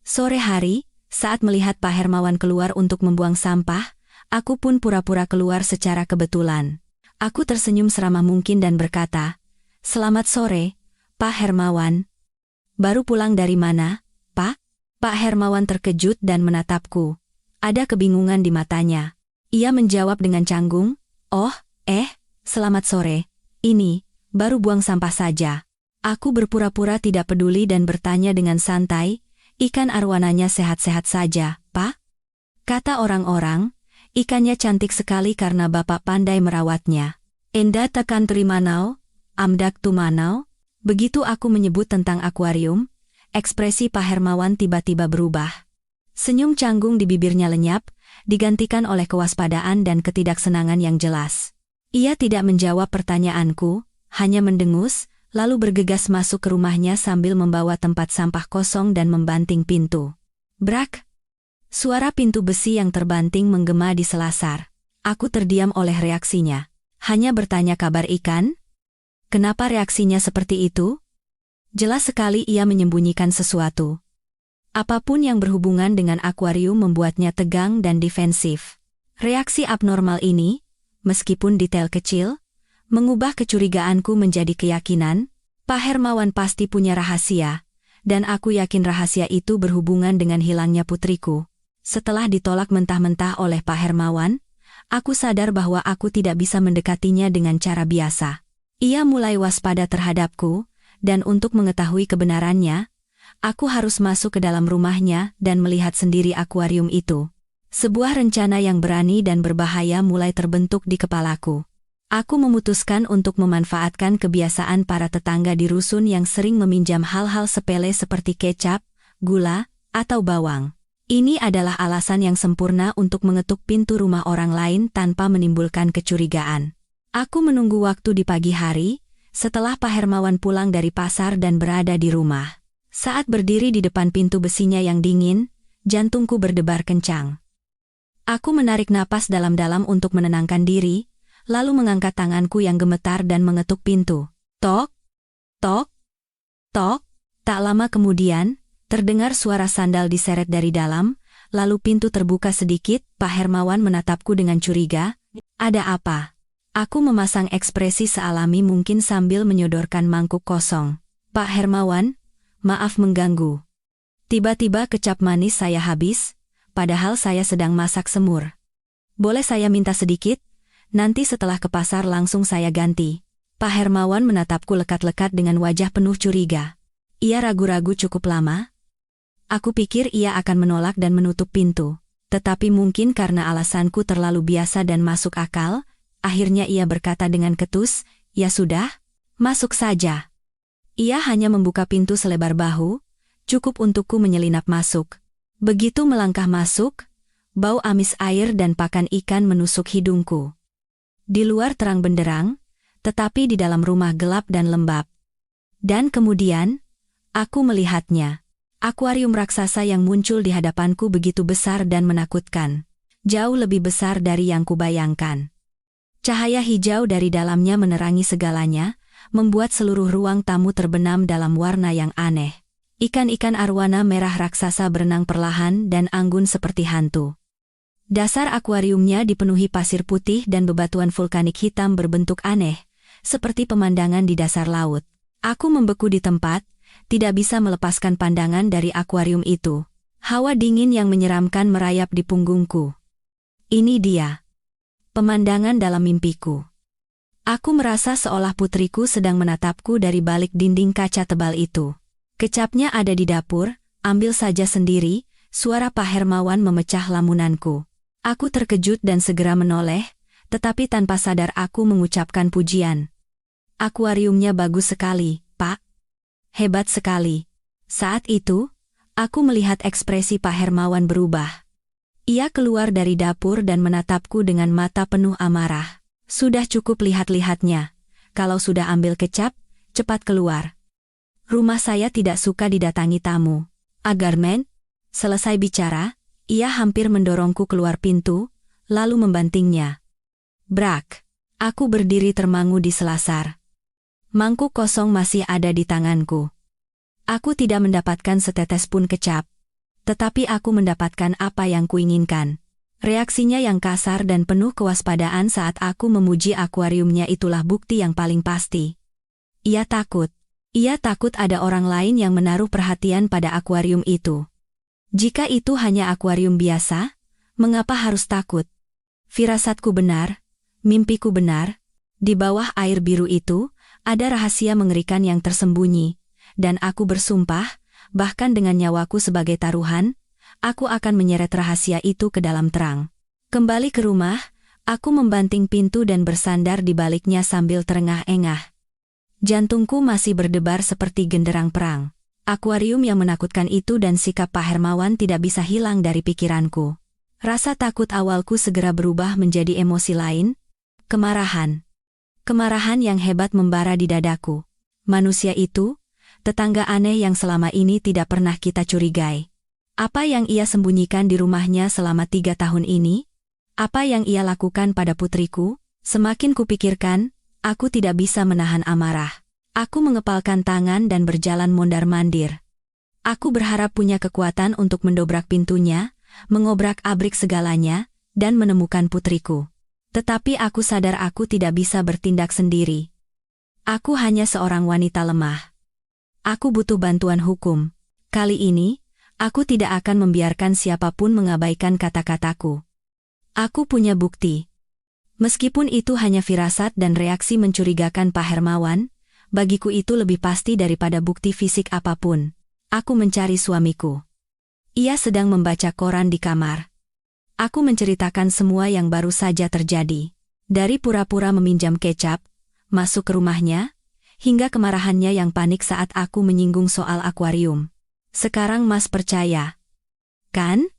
Sore hari, saat melihat Pak Hermawan keluar untuk membuang sampah, aku pun pura-pura keluar secara kebetulan. Aku tersenyum seramah mungkin dan berkata, "Selamat sore, Pak Hermawan." "Baru pulang dari mana, Pak?" Pak Hermawan terkejut dan menatapku. Ada kebingungan di matanya. Ia menjawab dengan canggung, "Oh, selamat sore. Ini, baru buang sampah saja." Aku berpura-pura tidak peduli dan bertanya dengan santai, "Ikan arwananya sehat-sehat saja, Pak?" Kata orang-orang, ikannya cantik sekali karena Bapak pandai merawatnya. "Enda tekan terimanau, amdak tumanau." Begitu aku menyebut tentang akuarium, ekspresi Pak Hermawan tiba-tiba berubah. Senyum canggung di bibirnya lenyap, digantikan oleh kewaspadaan dan ketidaksenangan yang jelas. Ia tidak menjawab pertanyaanku, hanya mendengus, lalu bergegas masuk ke rumahnya sambil membawa tempat sampah kosong dan membanting pintu. Brak! Suara pintu besi yang terbanting menggema di selasar. Aku terdiam oleh reaksinya. Hanya bertanya kabar ikan? Kenapa reaksinya seperti itu? Jelas sekali ia menyembunyikan sesuatu. Apapun yang berhubungan dengan akuarium membuatnya tegang dan defensif. Reaksi abnormal ini, meskipun detail kecil, mengubah kecurigaanku menjadi keyakinan. Pak Hermawan pasti punya rahasia, dan aku yakin rahasia itu berhubungan dengan hilangnya putriku. Setelah ditolak mentah-mentah oleh Pak Hermawan, aku sadar bahwa aku tidak bisa mendekatinya dengan cara biasa. Ia mulai waspada terhadapku, dan untuk mengetahui kebenarannya, aku harus masuk ke dalam rumahnya dan melihat sendiri akuarium itu. Sebuah rencana yang berani dan berbahaya mulai terbentuk di kepalaku. Aku memutuskan untuk memanfaatkan kebiasaan para tetangga di rusun yang sering meminjam hal-hal sepele seperti kecap, gula, atau bawang. Ini adalah alasan yang sempurna untuk mengetuk pintu rumah orang lain tanpa menimbulkan kecurigaan. Aku menunggu waktu di pagi hari, setelah Pak Hermawan pulang dari pasar dan berada di rumah. Saat berdiri di depan pintu besinya yang dingin, jantungku berdebar kencang. Aku menarik napas dalam-dalam untuk menenangkan diri, lalu mengangkat tanganku yang gemetar dan mengetuk pintu. Tok, tok, tok. Tak lama kemudian, terdengar suara sandal diseret dari dalam, lalu pintu terbuka sedikit. Pak Hermawan menatapku dengan curiga. "Ada apa?" Aku memasang ekspresi sealami mungkin sambil menyodorkan mangkuk kosong. "Pak Hermawan, maaf mengganggu. Tiba-tiba kecap manis saya habis, padahal saya sedang masak semur. Boleh saya minta sedikit? Nanti setelah ke pasar langsung saya ganti." Pak Hermawan menatapku lekat-lekat dengan wajah penuh curiga. Ia ragu-ragu cukup lama. Aku pikir ia akan menolak dan menutup pintu. Tetapi mungkin karena alasanku terlalu biasa dan masuk akal, Akhirnya ia berkata dengan ketus, "Ya sudah, masuk saja." Ia hanya membuka pintu selebar bahu, cukup untukku menyelinap masuk. Begitu melangkah masuk, bau amis air dan pakan ikan menusuk hidungku. Di luar terang benderang, tetapi di dalam rumah gelap dan lembab. Dan kemudian, aku melihatnya. Akuarium raksasa yang muncul di hadapanku begitu besar dan menakutkan. Jauh lebih besar dari yang kubayangkan. Cahaya hijau dari dalamnya menerangi segalanya, membuat seluruh ruang tamu terbenam dalam warna yang aneh. Ikan-ikan arwana merah raksasa berenang perlahan dan anggun seperti hantu. Dasar akuariumnya dipenuhi pasir putih dan bebatuan vulkanik hitam berbentuk aneh, seperti pemandangan di dasar laut. Aku membeku di tempat, tidak bisa melepaskan pandangan dari akuarium itu. Hawa dingin yang menyeramkan merayap di punggungku. Ini dia. Pemandangan dalam mimpiku. Aku merasa seolah putriku sedang menatapku dari balik dinding kaca tebal itu. Kecapnya ada di dapur, ambil saja sendiri, suara Pak Hermawan memecah lamunanku. Aku terkejut dan segera menoleh, tetapi tanpa sadar aku mengucapkan pujian. Akuariumnya bagus sekali, Pak. Hebat sekali. Saat itu, aku melihat ekspresi Pak Hermawan berubah. Ia keluar dari dapur dan menatapku dengan mata penuh amarah. Sudah cukup lihat-lihatnya. Kalau sudah ambil kecap, cepat keluar. Rumah saya tidak suka didatangi tamu. Agarmen, selesai bicara, ia hampir mendorongku keluar pintu, lalu membantingnya. Brak. Aku berdiri termangu di selasar. Mangkuk kosong masih ada di tanganku. Aku tidak mendapatkan setetes pun kecap. Tetapi aku mendapatkan apa yang kuinginkan. Reaksinya yang kasar dan penuh kewaspadaan saat aku memuji akuariumnya itulah bukti yang paling pasti. Ia takut. Ia takut ada orang lain yang menaruh perhatian pada akuarium itu. Jika itu hanya akuarium biasa, mengapa harus takut? Firasatku benar, mimpiku benar. Di bawah air biru itu, ada rahasia mengerikan yang tersembunyi, dan aku bersumpah, bahkan dengan nyawaku sebagai taruhan, aku akan menyeret rahasia itu ke dalam terang. Kembali ke rumah, aku membanting pintu dan bersandar di baliknya sambil terengah-engah. Jantungku masih berdebar seperti genderang perang. Akuarium yang menakutkan itu dan sikap Pak Hermawan tidak bisa hilang dari pikiranku. Rasa takut awalku segera berubah menjadi emosi lain, kemarahan. Kemarahan yang hebat membara di dadaku. Manusia itu, tetangga aneh yang selama ini tidak pernah kita curigai. Apa yang ia sembunyikan di rumahnya selama 3 tahun ini? Apa yang ia lakukan pada putriku? Semakin kupikirkan, aku tidak bisa menahan amarah. Aku mengepalkan tangan dan berjalan mondar-mandir. Aku berharap punya kekuatan untuk mendobrak pintunya, mengobrak-abrik segalanya, dan menemukan putriku. Tetapi aku sadar aku tidak bisa bertindak sendiri. Aku hanya seorang wanita lemah. Aku butuh bantuan hukum. Kali ini, aku tidak akan membiarkan siapapun mengabaikan kata-kataku. Aku punya bukti. Meskipun itu hanya firasat dan reaksi mencurigakan Pak Hermawan, bagiku itu lebih pasti daripada bukti fisik apapun. Aku mencari suamiku. Ia sedang membaca koran di kamar. Aku menceritakan semua yang baru saja terjadi. Dari pura-pura meminjam kecap, masuk ke rumahnya, hingga kemarahannya yang panik saat aku menyinggung soal akuarium. Sekarang Mas percaya, kan?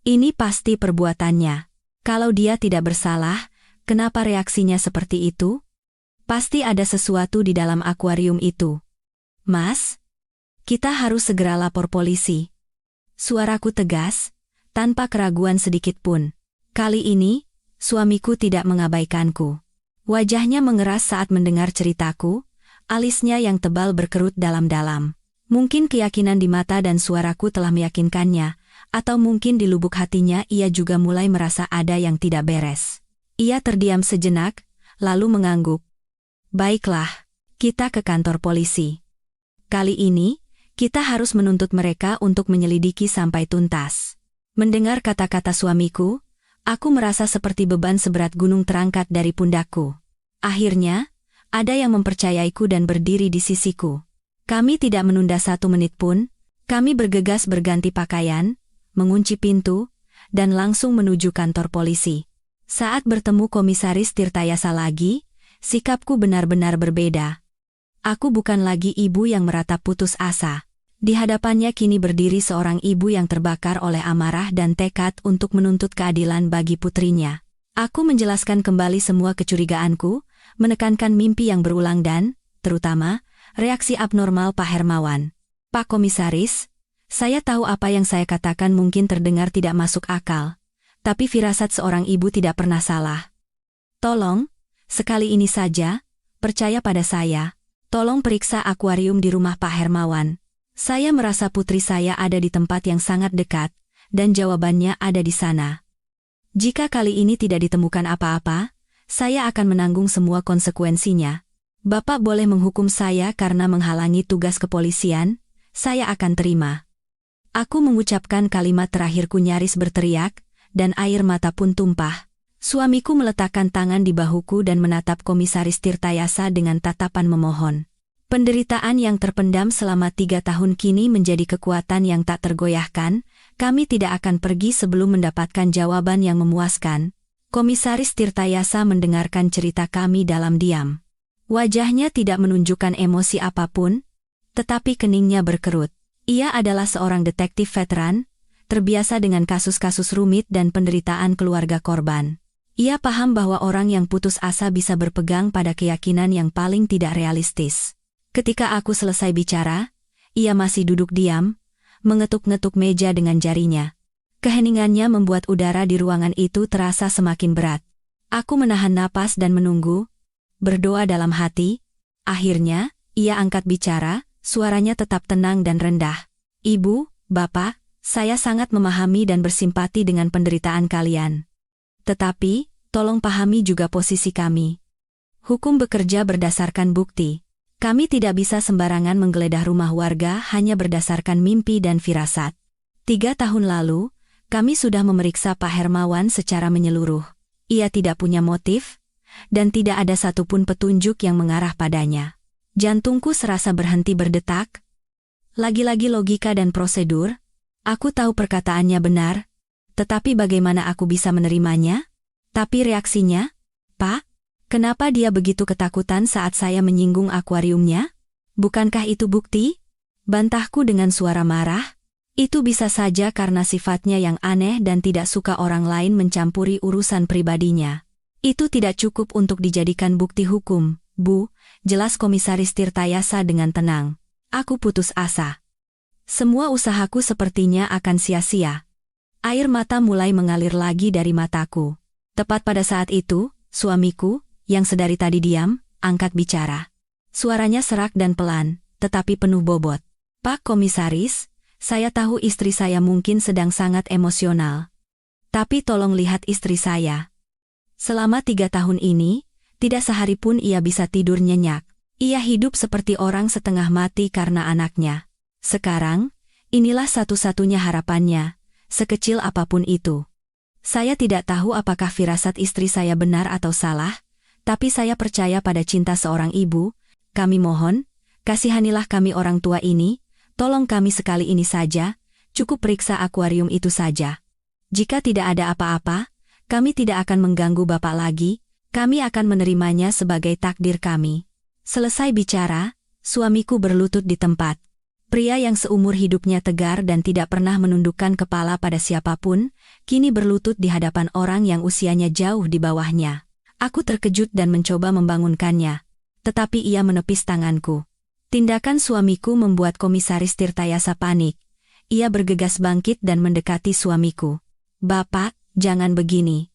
Ini pasti perbuatannya. Kalau dia tidak bersalah, kenapa reaksinya seperti itu? Pasti ada sesuatu di dalam akuarium itu. Mas, kita harus segera lapor polisi. Suaraku tegas, tanpa keraguan sedikit pun. Kali ini, suamiku tidak mengabaikanku. Wajahnya mengeras saat mendengar ceritaku, alisnya yang tebal berkerut dalam-dalam. Mungkin keyakinan di mata dan suaraku telah meyakinkannya, atau mungkin di lubuk hatinya ia juga mulai merasa ada yang tidak beres. Ia terdiam sejenak, lalu mengangguk. Baiklah, kita ke kantor polisi. Kali ini, kita harus menuntut mereka untuk menyelidiki sampai tuntas. Mendengar kata-kata suamiku, aku merasa seperti beban seberat gunung terangkat dari pundakku. Akhirnya, ada yang mempercayaiku dan berdiri di sisiku. Kami tidak menunda 1 menit pun, kami bergegas berganti pakaian, mengunci pintu, dan langsung menuju kantor polisi. Saat bertemu Komisaris Tirtayasa lagi, sikapku benar-benar berbeda. Aku bukan lagi ibu yang meratap putus asa. Di hadapannya kini berdiri seorang ibu yang terbakar oleh amarah dan tekad untuk menuntut keadilan bagi putrinya. Aku menjelaskan kembali semua kecurigaanku, menekankan mimpi yang berulang dan, terutama, reaksi abnormal Pak Hermawan. Pak Komisaris, saya tahu apa yang saya katakan mungkin terdengar tidak masuk akal, tapi firasat seorang ibu tidak pernah salah. Tolong, sekali ini saja, percaya pada saya, tolong periksa akuarium di rumah Pak Hermawan. Saya merasa putri saya ada di tempat yang sangat dekat, dan jawabannya ada di sana. Jika kali ini tidak ditemukan apa-apa, saya akan menanggung semua konsekuensinya. Bapak boleh menghukum saya karena menghalangi tugas kepolisian, saya akan terima. Aku mengucapkan kalimat terakhirku nyaris berteriak, dan air mata pun tumpah. Suamiku meletakkan tangan di bahuku dan menatap Komisaris Tirtayasa dengan tatapan memohon. Penderitaan yang terpendam selama 3 tahun kini menjadi kekuatan yang tak tergoyahkan. Kami tidak akan pergi sebelum mendapatkan jawaban yang memuaskan. Komisaris Tirtayasa mendengarkan cerita kami dalam diam. Wajahnya tidak menunjukkan emosi apapun, tetapi keningnya berkerut. Ia adalah seorang detektif veteran, terbiasa dengan kasus-kasus rumit dan penderitaan keluarga korban. Ia paham bahwa orang yang putus asa bisa berpegang pada keyakinan yang paling tidak realistis. Ketika aku selesai bicara, ia masih duduk diam, mengetuk-ngetuk meja dengan jarinya. Keheningannya membuat udara di ruangan itu terasa semakin berat. Aku menahan napas dan menunggu, berdoa dalam hati. Akhirnya, ia angkat bicara, suaranya tetap tenang dan rendah. Ibu, Bapak, saya sangat memahami dan bersimpati dengan penderitaan kalian. Tetapi, tolong pahami juga posisi kami. Hukum bekerja berdasarkan bukti. Kami tidak bisa sembarangan menggeledah rumah warga hanya berdasarkan mimpi dan firasat. 3 tahun lalu, kami sudah memeriksa Pak Hermawan secara menyeluruh. Ia tidak punya motif, dan tidak ada satupun petunjuk yang mengarah padanya. Jantungku serasa berhenti berdetak. Lagi-lagi logika dan prosedur. Aku tahu perkataannya benar, tetapi bagaimana aku bisa menerimanya? Tapi reaksinya, Pak, kenapa dia begitu ketakutan saat saya menyinggung akuariumnya? Bukankah itu bukti? Bantahku dengan suara marah. Itu bisa saja karena sifatnya yang aneh dan tidak suka orang lain mencampuri urusan pribadinya. Itu tidak cukup untuk dijadikan bukti hukum, Bu, jelas Komisaris Tirtayasa dengan tenang. Aku putus asa. Semua usahaku sepertinya akan sia-sia. Air mata mulai mengalir lagi dari mataku. Tepat pada saat itu, suamiku, yang sedari tadi diam, angkat bicara. Suaranya serak dan pelan, tetapi penuh bobot. Pak Komisaris, saya tahu istri saya mungkin sedang sangat emosional. Tapi tolong lihat istri saya. Selama 3 tahun ini, tidak sehari pun ia bisa tidur nyenyak. Ia hidup seperti orang setengah mati karena anaknya. Sekarang, inilah satu-satunya harapannya, sekecil apapun itu. Saya tidak tahu apakah firasat istri saya benar atau salah, tapi saya percaya pada cinta seorang ibu. Kami mohon, kasihanilah kami orang tua ini, tolong kami sekali ini saja, cukup periksa akuarium itu saja. Jika tidak ada apa-apa, kami tidak akan mengganggu Bapak lagi, kami akan menerimanya sebagai takdir kami. Selesai bicara, suamiku berlutut di tempat. Pria yang seumur hidupnya tegar dan tidak pernah menundukkan kepala pada siapapun, kini berlutut di hadapan orang yang usianya jauh di bawahnya. Aku terkejut dan mencoba membangunkannya. Tetapi ia menepis tanganku. Tindakan suamiku membuat Komisaris Tirtayasa panik. Ia bergegas bangkit dan mendekati suamiku. Bapak, jangan begini.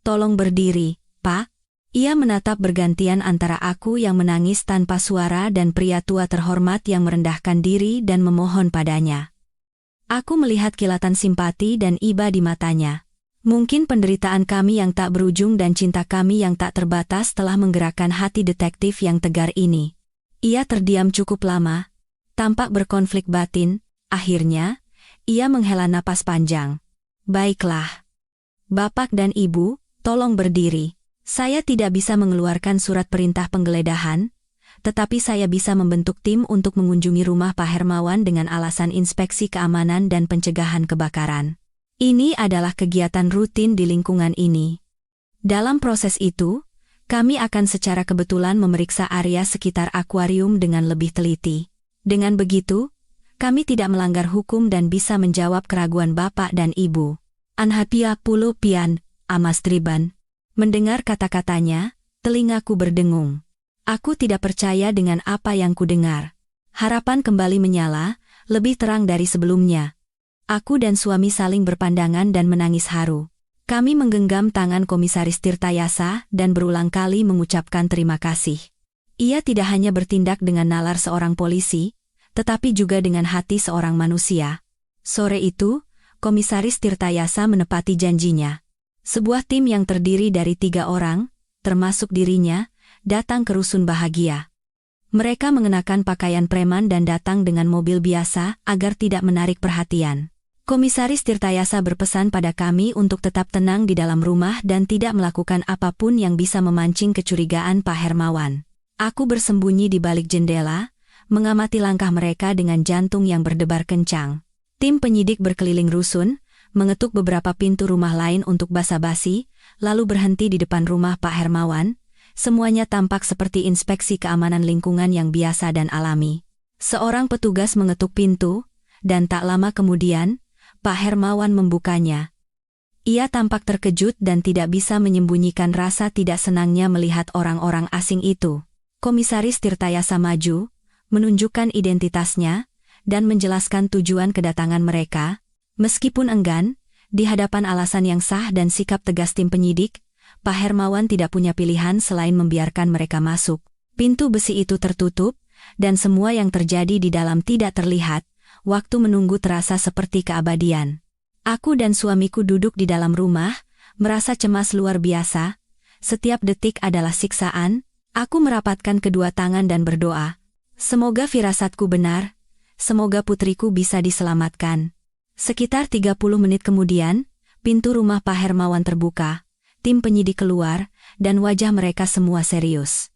Tolong berdiri, Pak. Ia menatap bergantian antara aku yang menangis tanpa suara dan pria tua terhormat yang merendahkan diri dan memohon padanya. Aku melihat kilatan simpati dan iba di matanya. Mungkin penderitaan kami yang tak berujung dan cinta kami yang tak terbatas telah menggerakkan hati detektif yang tegar ini. Ia terdiam cukup lama, tampak berkonflik batin. Akhirnya, ia menghela napas panjang. Baiklah. Bapak dan Ibu, tolong berdiri. Saya tidak bisa mengeluarkan surat perintah penggeledahan, tetapi saya bisa membentuk tim untuk mengunjungi rumah Pak Hermawan dengan alasan inspeksi keamanan dan pencegahan kebakaran. Ini adalah kegiatan rutin di lingkungan ini. Dalam proses itu, kami akan secara kebetulan memeriksa area sekitar akuarium dengan lebih teliti. Dengan begitu, kami tidak melanggar hukum dan bisa menjawab keraguan Bapak dan Ibu. Anhapia puluh pian, Amas Triban. Mendengar kata-katanya, telingaku berdengung. Aku tidak percaya dengan apa yang kudengar. Harapan kembali menyala, lebih terang dari sebelumnya. Aku dan suami saling berpandangan dan menangis haru. Kami menggenggam tangan Komisaris Tirtayasa dan berulang kali mengucapkan terima kasih. Ia tidak hanya bertindak dengan nalar seorang polisi, tetapi juga dengan hati seorang manusia. Sore itu, Komisaris Tirtayasa menepati janjinya. Sebuah tim yang terdiri dari 3 orang, termasuk dirinya, datang ke Rusun Bahagia. Mereka mengenakan pakaian preman dan datang dengan mobil biasa agar tidak menarik perhatian. Komisaris Tirtayasa berpesan pada kami untuk tetap tenang di dalam rumah dan tidak melakukan apapun yang bisa memancing kecurigaan Pak Hermawan. Aku bersembunyi di balik jendela, mengamati langkah mereka dengan jantung yang berdebar kencang. Tim penyidik berkeliling rusun, mengetuk beberapa pintu rumah lain untuk basa-basi, lalu berhenti di depan rumah Pak Hermawan. Semuanya tampak seperti inspeksi keamanan lingkungan yang biasa dan alami. Seorang petugas mengetuk pintu, dan tak lama kemudian, Pak Hermawan membukanya. Ia tampak terkejut dan tidak bisa menyembunyikan rasa tidak senangnya melihat orang-orang asing itu. Komisaris Tirtayasa maju, menunjukkan identitasnya, dan menjelaskan tujuan kedatangan mereka. Meskipun enggan, di hadapan alasan yang sah dan sikap tegas tim penyidik, Pak Hermawan tidak punya pilihan selain membiarkan mereka masuk. Pintu besi itu tertutup, dan semua yang terjadi di dalam tidak terlihat. Waktu menunggu terasa seperti keabadian. Aku dan suamiku duduk di dalam rumah, merasa cemas luar biasa. Setiap detik adalah siksaan. Aku merapatkan kedua tangan dan berdoa. Semoga firasatku benar. Semoga putriku bisa diselamatkan. Sekitar 30 menit kemudian, pintu rumah Pak Hermawan terbuka. Tim penyidik keluar, dan wajah mereka semua serius.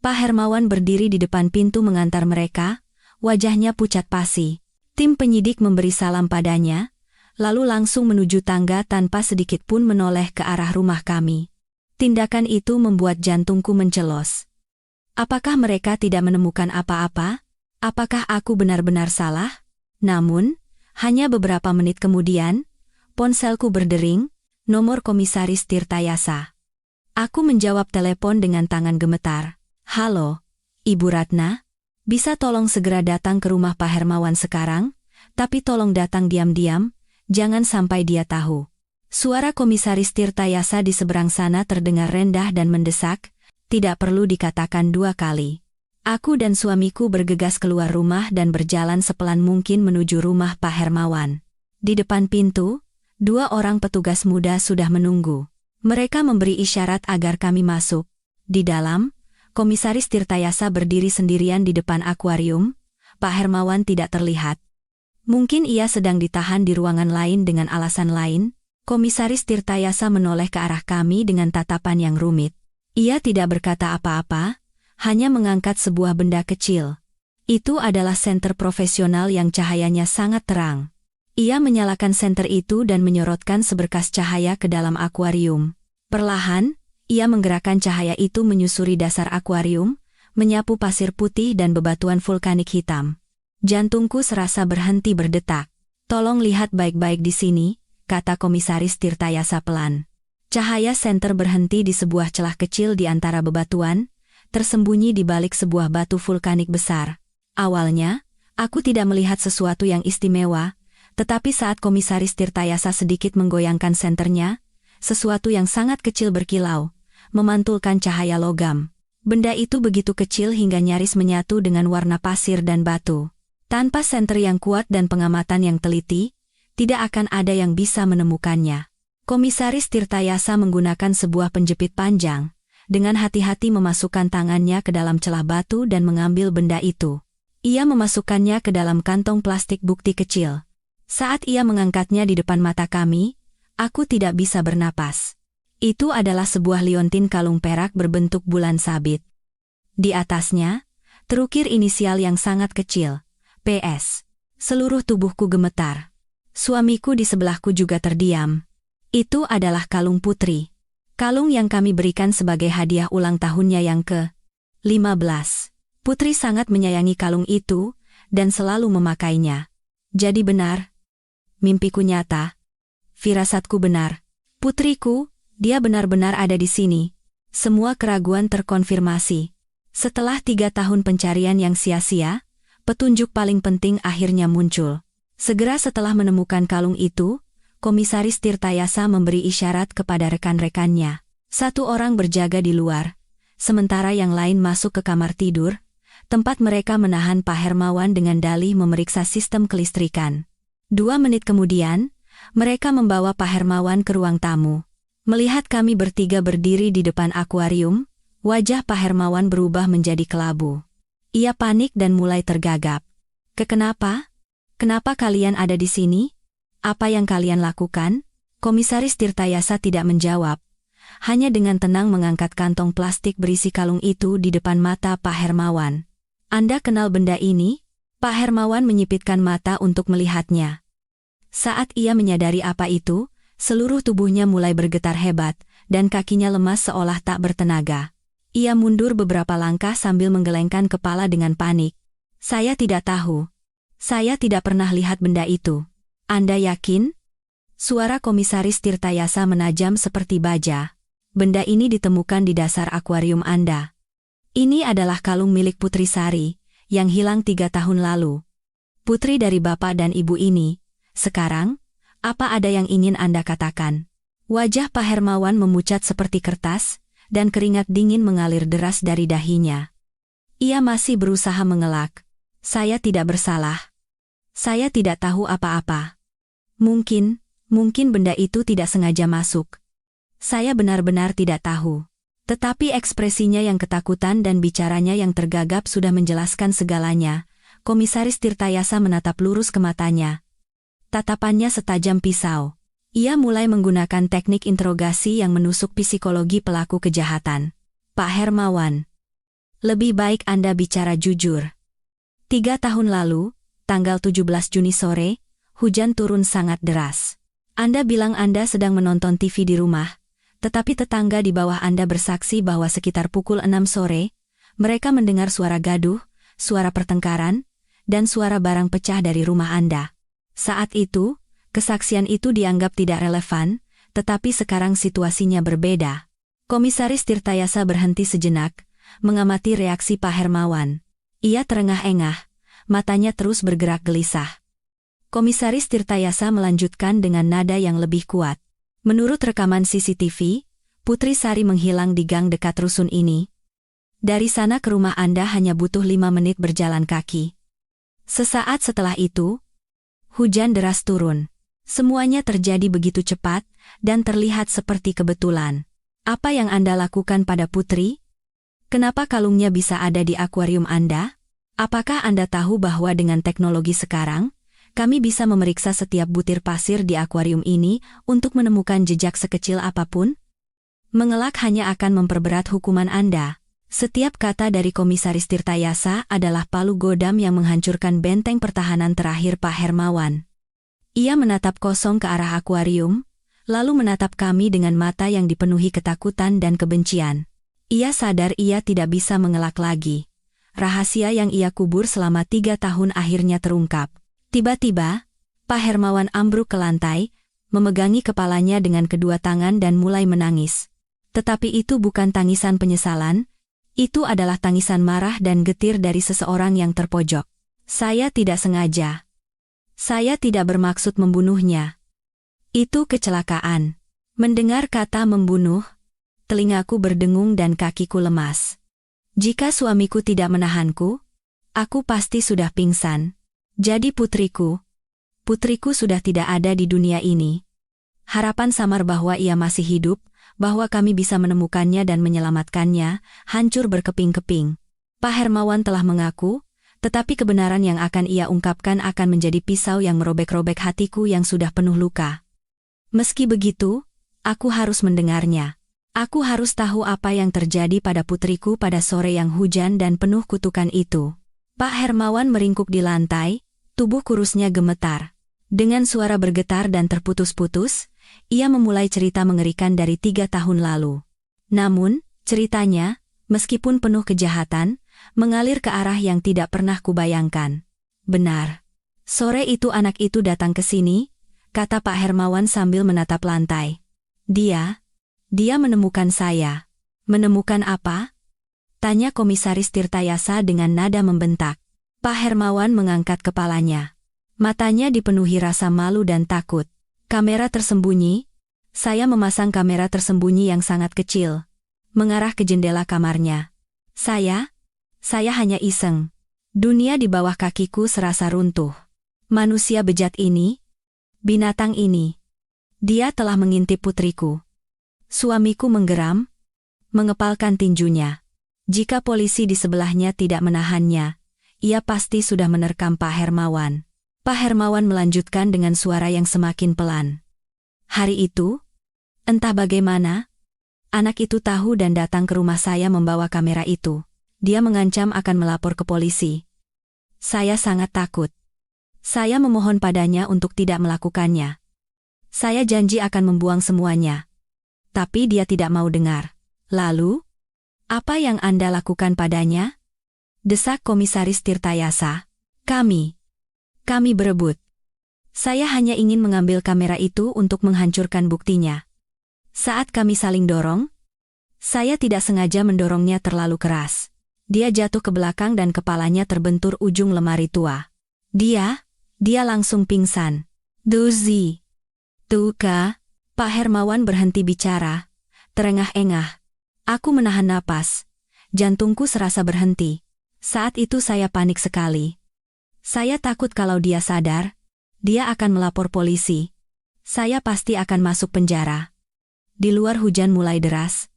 Pak Hermawan berdiri di depan pintu mengantar mereka, wajahnya pucat pasi. Tim penyidik memberi salam padanya, lalu langsung menuju tangga tanpa sedikit pun menoleh ke arah rumah kami. Tindakan itu membuat jantungku mencelos. Apakah mereka tidak menemukan apa-apa? Apakah aku benar-benar salah? Namun, hanya beberapa menit kemudian, ponselku berdering, nomor Komisaris Tirtayasa. Aku menjawab telepon dengan tangan gemetar. Halo, Ibu Ratna? Bisa tolong segera datang ke rumah Pak Hermawan sekarang? Tapi tolong datang diam-diam, jangan sampai dia tahu. Suara Komisaris Tirtayasa di seberang sana terdengar rendah dan mendesak, tidak perlu dikatakan 2 kali. Aku dan suamiku bergegas keluar rumah dan berjalan sepelan mungkin menuju rumah Pak Hermawan. Di depan pintu, 2 orang petugas muda sudah menunggu. Mereka memberi isyarat agar kami masuk. Di dalam, Komisaris Tirtayasa berdiri sendirian di depan akuarium. Pak Hermawan tidak terlihat. Mungkin ia sedang ditahan di ruangan lain dengan alasan lain. Komisaris Tirtayasa menoleh ke arah kami dengan tatapan yang rumit. Ia tidak berkata apa-apa, hanya mengangkat sebuah benda kecil. Itu adalah senter profesional yang cahayanya sangat terang. Ia menyalakan senter itu dan menyorotkan seberkas cahaya ke dalam akuarium. Perlahan, ia menggerakkan cahaya itu menyusuri dasar akuarium, menyapu pasir putih dan bebatuan vulkanik hitam. Jantungku serasa berhenti berdetak. Tolong lihat baik-baik di sini, kata Komisaris Tirtayasa pelan. Cahaya senter berhenti di sebuah celah kecil di antara bebatuan, tersembunyi di balik sebuah batu vulkanik besar. Awalnya, aku tidak melihat sesuatu yang istimewa, tetapi saat Komisaris Tirtayasa sedikit menggoyangkan senternya, sesuatu yang sangat kecil berkilau, memantulkan cahaya logam. Benda itu begitu kecil hingga nyaris menyatu dengan warna pasir dan batu. Tanpa senter yang kuat dan pengamatan yang teliti, tidak akan ada yang bisa menemukannya. Komisaris Tirtayasa menggunakan sebuah penjepit panjang, dengan hati-hati memasukkan tangannya ke dalam celah batu dan mengambil benda itu. Ia memasukkannya ke dalam kantong plastik bukti kecil. Saat ia mengangkatnya di depan mata kami, aku tidak bisa bernapas. Itu adalah sebuah liontin kalung perak berbentuk bulan sabit. Di atasnya, terukir inisial yang sangat kecil, PS. Seluruh tubuhku gemetar. Suamiku di sebelahku juga terdiam. Itu adalah kalung putri. Kalung yang kami berikan sebagai hadiah ulang tahunnya yang ke-15. Putri sangat menyayangi kalung itu, dan selalu memakainya. Jadi benar. Mimpiku nyata. Firasatku benar. Putriku, dia benar-benar ada di sini. Semua keraguan terkonfirmasi. Setelah 3 tahun pencarian yang sia-sia, petunjuk paling penting akhirnya muncul. Segera setelah menemukan kalung itu, Komisaris Tirtayasa memberi isyarat kepada rekan-rekannya. 1 orang berjaga di luar, sementara yang lain masuk ke kamar tidur, tempat mereka menahan Pak Hermawan dengan dalih memeriksa sistem kelistrikan. 2 menit kemudian, mereka membawa Pak Hermawan ke ruang tamu. Melihat kami bertiga berdiri di depan akuarium, wajah Pak Hermawan berubah menjadi kelabu. Ia panik dan mulai tergagap. Kenapa? Kenapa kalian ada di sini? Apa yang kalian lakukan? Komisaris Tirtayasa tidak menjawab. Hanya dengan tenang mengangkat kantong plastik berisi kalung itu di depan mata Pak Hermawan. Anda kenal benda ini? Pak Hermawan menyipitkan mata untuk melihatnya. Saat ia menyadari apa itu, seluruh tubuhnya mulai bergetar hebat, dan kakinya lemas seolah tak bertenaga. Ia mundur beberapa langkah sambil menggelengkan kepala dengan panik. Saya tidak tahu. Saya tidak pernah lihat benda itu. Anda yakin? Suara Komisaris Tirtayasa menajam seperti baja. Benda ini ditemukan di dasar akuarium Anda. Ini adalah kalung milik Putri Sari, yang hilang 3 tahun lalu. Putri dari Bapak dan Ibu ini. Sekarang, apa ada yang ingin Anda katakan? Wajah Pak Hermawan memucat seperti kertas, dan keringat dingin mengalir deras dari dahinya. Ia masih berusaha mengelak. Saya tidak bersalah. Saya tidak tahu apa-apa. Mungkin benda itu tidak sengaja masuk. Saya benar-benar tidak tahu. Tetapi ekspresinya yang ketakutan dan bicaranya yang tergagap sudah menjelaskan segalanya. Komisaris Tirtayasa menatap lurus ke matanya. Tatapannya setajam pisau. Ia mulai menggunakan teknik interogasi yang menusuk psikologi pelaku kejahatan. Pak Hermawan, lebih baik Anda bicara jujur. 3 tahun lalu, tanggal 17 Juni sore, hujan turun sangat deras. Anda bilang Anda sedang menonton TV di rumah, tetapi tetangga di bawah Anda bersaksi bahwa sekitar pukul 6 sore, mereka mendengar suara gaduh, suara pertengkaran, dan suara barang pecah dari rumah Anda. Saat itu, kesaksian itu dianggap tidak relevan, tetapi sekarang situasinya berbeda. Komisaris Tirtayasa berhenti sejenak, mengamati reaksi Pak Hermawan. Ia terengah-engah, matanya terus bergerak gelisah. Komisaris Tirtayasa melanjutkan dengan nada yang lebih kuat. Menurut rekaman CCTV, Putri Sari menghilang di gang dekat rusun ini. Dari sana ke rumah Anda hanya butuh 5 menit berjalan kaki. Sesaat setelah itu, hujan deras turun. Semuanya terjadi begitu cepat, dan terlihat seperti kebetulan. Apa yang Anda lakukan pada Putri? Kenapa kalungnya bisa ada di akuarium Anda? Apakah Anda tahu bahwa dengan teknologi sekarang, kami bisa memeriksa setiap butir pasir di akuarium ini untuk menemukan jejak sekecil apapun? Mengelak hanya akan memperberat hukuman Anda. Setiap kata dari Komisaris Tirtayasa adalah palu godam yang menghancurkan benteng pertahanan terakhir Pak Hermawan. Ia menatap kosong ke arah akuarium, lalu menatap kami dengan mata yang dipenuhi ketakutan dan kebencian. Ia sadar ia tidak bisa mengelak lagi. Rahasia yang ia kubur selama 3 tahun akhirnya terungkap. Tiba-tiba, Pak Hermawan ambruk ke lantai, memegangi kepalanya dengan kedua tangan dan mulai menangis. Tetapi itu bukan tangisan penyesalan, itu adalah tangisan marah dan getir dari seseorang yang terpojok. Saya tidak sengaja. Saya tidak bermaksud membunuhnya. Itu kecelakaan. Mendengar kata membunuh, telingaku berdengung dan kakiku lemas. Jika suamiku tidak menahanku, aku pasti sudah pingsan. Jadi putriku sudah tidak ada di dunia ini. Harapan samar bahwa ia masih hidup, bahwa kami bisa menemukannya dan menyelamatkannya, hancur berkeping-keping. Pak Hermawan telah mengaku, tetapi kebenaran yang akan ia ungkapkan akan menjadi pisau yang merobek-robek hatiku yang sudah penuh luka. Meski begitu, aku harus mendengarnya. Aku harus tahu apa yang terjadi pada putriku pada sore yang hujan dan penuh kutukan itu. Pak Hermawan meringkuk di lantai, tubuh kurusnya gemetar. Dengan suara bergetar dan terputus-putus, ia memulai cerita mengerikan dari 3 tahun lalu. Namun, ceritanya, meskipun penuh kejahatan, mengalir ke arah yang tidak pernah kubayangkan. Benar. Sore itu anak itu datang ke sini, kata Pak Hermawan sambil menatap lantai. Dia menemukan saya. Menemukan apa? Tanya Komisaris Tirtayasa dengan nada membentak. Pak Hermawan mengangkat kepalanya. Matanya dipenuhi rasa malu dan takut. Kamera tersembunyi. Saya memasang kamera tersembunyi yang sangat kecil. Mengarah ke jendela kamarnya. Saya hanya iseng. Dunia di bawah kakiku serasa runtuh. Manusia bejat ini, binatang ini, dia telah mengintip putriku. Suamiku menggeram, mengepalkan tinjunya. Jika polisi di sebelahnya tidak menahannya, ia pasti sudah menerkam Pak Hermawan. Pak Hermawan melanjutkan dengan suara yang semakin pelan. Hari itu, entah bagaimana, anak itu tahu dan datang ke rumah saya membawa kamera itu. Dia mengancam akan melapor ke polisi. Saya sangat takut. Saya memohon padanya untuk tidak melakukannya. Saya janji akan membuang semuanya. Tapi dia tidak mau dengar. Lalu, apa yang Anda lakukan padanya? Desak Komisaris Tirtayasa. Kami berebut. Saya hanya ingin mengambil kamera itu untuk menghancurkan buktinya. Saat kami saling dorong, saya tidak sengaja mendorongnya terlalu keras. Dia jatuh ke belakang dan kepalanya terbentur ujung lemari tua. Dia langsung pingsan. Duzi. Tuka. Pak Hermawan berhenti bicara. Terengah-engah. Aku menahan napas. Jantungku serasa berhenti. Saat itu saya panik sekali. Saya takut kalau dia sadar, dia akan melapor polisi. Saya pasti akan masuk penjara. Di luar hujan mulai deras.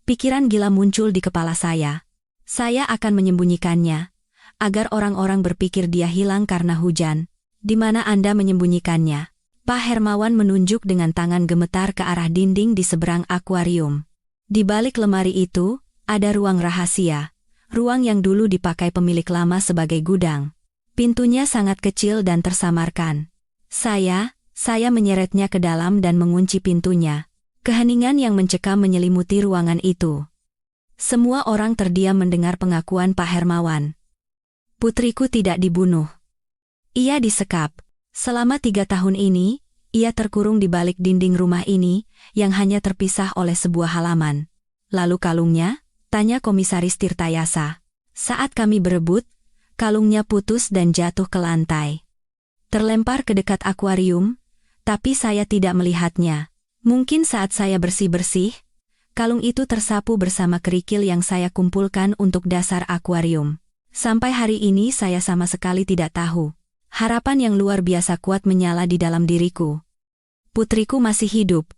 Pikiran gila muncul di kepala saya. Saya akan menyembunyikannya, agar orang-orang berpikir dia hilang karena hujan. Di mana Anda menyembunyikannya? Pak Hermawan menunjuk dengan tangan gemetar ke arah dinding di seberang akuarium. Di balik lemari itu, ada ruang rahasia. Ruang yang dulu dipakai pemilik lama sebagai gudang. Pintunya sangat kecil dan tersamarkan. Saya menyeretnya ke dalam dan mengunci pintunya. Keheningan yang mencekam menyelimuti ruangan itu. Semua orang terdiam mendengar pengakuan Pak Hermawan. Putriku tidak dibunuh. Ia disekap. Selama 3 tahun ini, ia terkurung di balik dinding rumah ini, yang hanya terpisah oleh sebuah halaman. Lalu kalungnya? Tanya Komisaris Tirtayasa. Saat kami berebut, kalungnya putus dan jatuh ke lantai. Terlempar ke dekat akuarium, tapi saya tidak melihatnya. Mungkin saat saya bersih-bersih, kalung itu tersapu bersama kerikil yang saya kumpulkan untuk dasar akuarium. Sampai hari ini saya sama sekali tidak tahu. Harapan yang luar biasa kuat menyala di dalam diriku. Putriku masih hidup.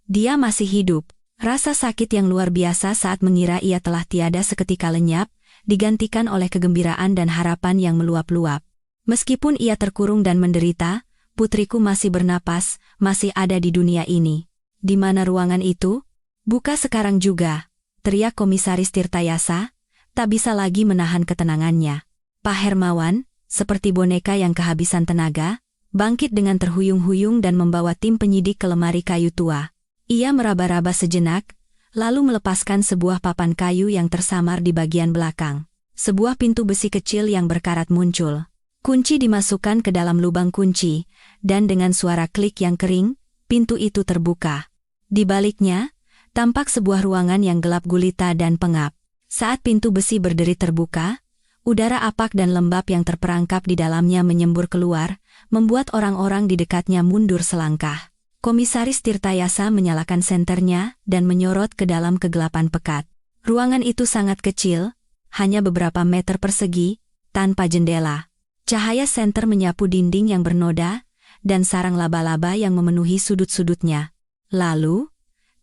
Dia masih hidup. Rasa sakit yang luar biasa saat mengira ia telah tiada seketika lenyap, digantikan oleh kegembiraan dan harapan yang meluap-luap. Meskipun ia terkurung dan menderita, putriku masih bernapas, masih ada di dunia ini. Di mana ruangan itu? Buka sekarang juga, teriak Komisaris Tirtayasa, tak bisa lagi menahan ketenangannya. Pak Hermawan, seperti boneka yang kehabisan tenaga, bangkit dengan terhuyung-huyung dan membawa tim penyidik ke lemari kayu tua. Ia meraba-raba sejenak, lalu melepaskan sebuah papan kayu yang tersamar di bagian belakang. Sebuah pintu besi kecil yang berkarat muncul. Kunci dimasukkan ke dalam lubang kunci, dan dengan suara klik yang kering, pintu itu terbuka. Di baliknya, tampak sebuah ruangan yang gelap gulita dan pengap. Saat pintu besi berderi terbuka, udara apak dan lembab yang terperangkap di dalamnya menyembur keluar, membuat orang-orang di dekatnya mundur selangkah. Komisaris Tirtayasa menyalakan senternya dan menyorot ke dalam kegelapan pekat. Ruangan itu sangat kecil, hanya beberapa meter persegi, tanpa jendela. Cahaya senter menyapu dinding yang bernoda, dan sarang laba-laba yang memenuhi sudut-sudutnya. Lalu,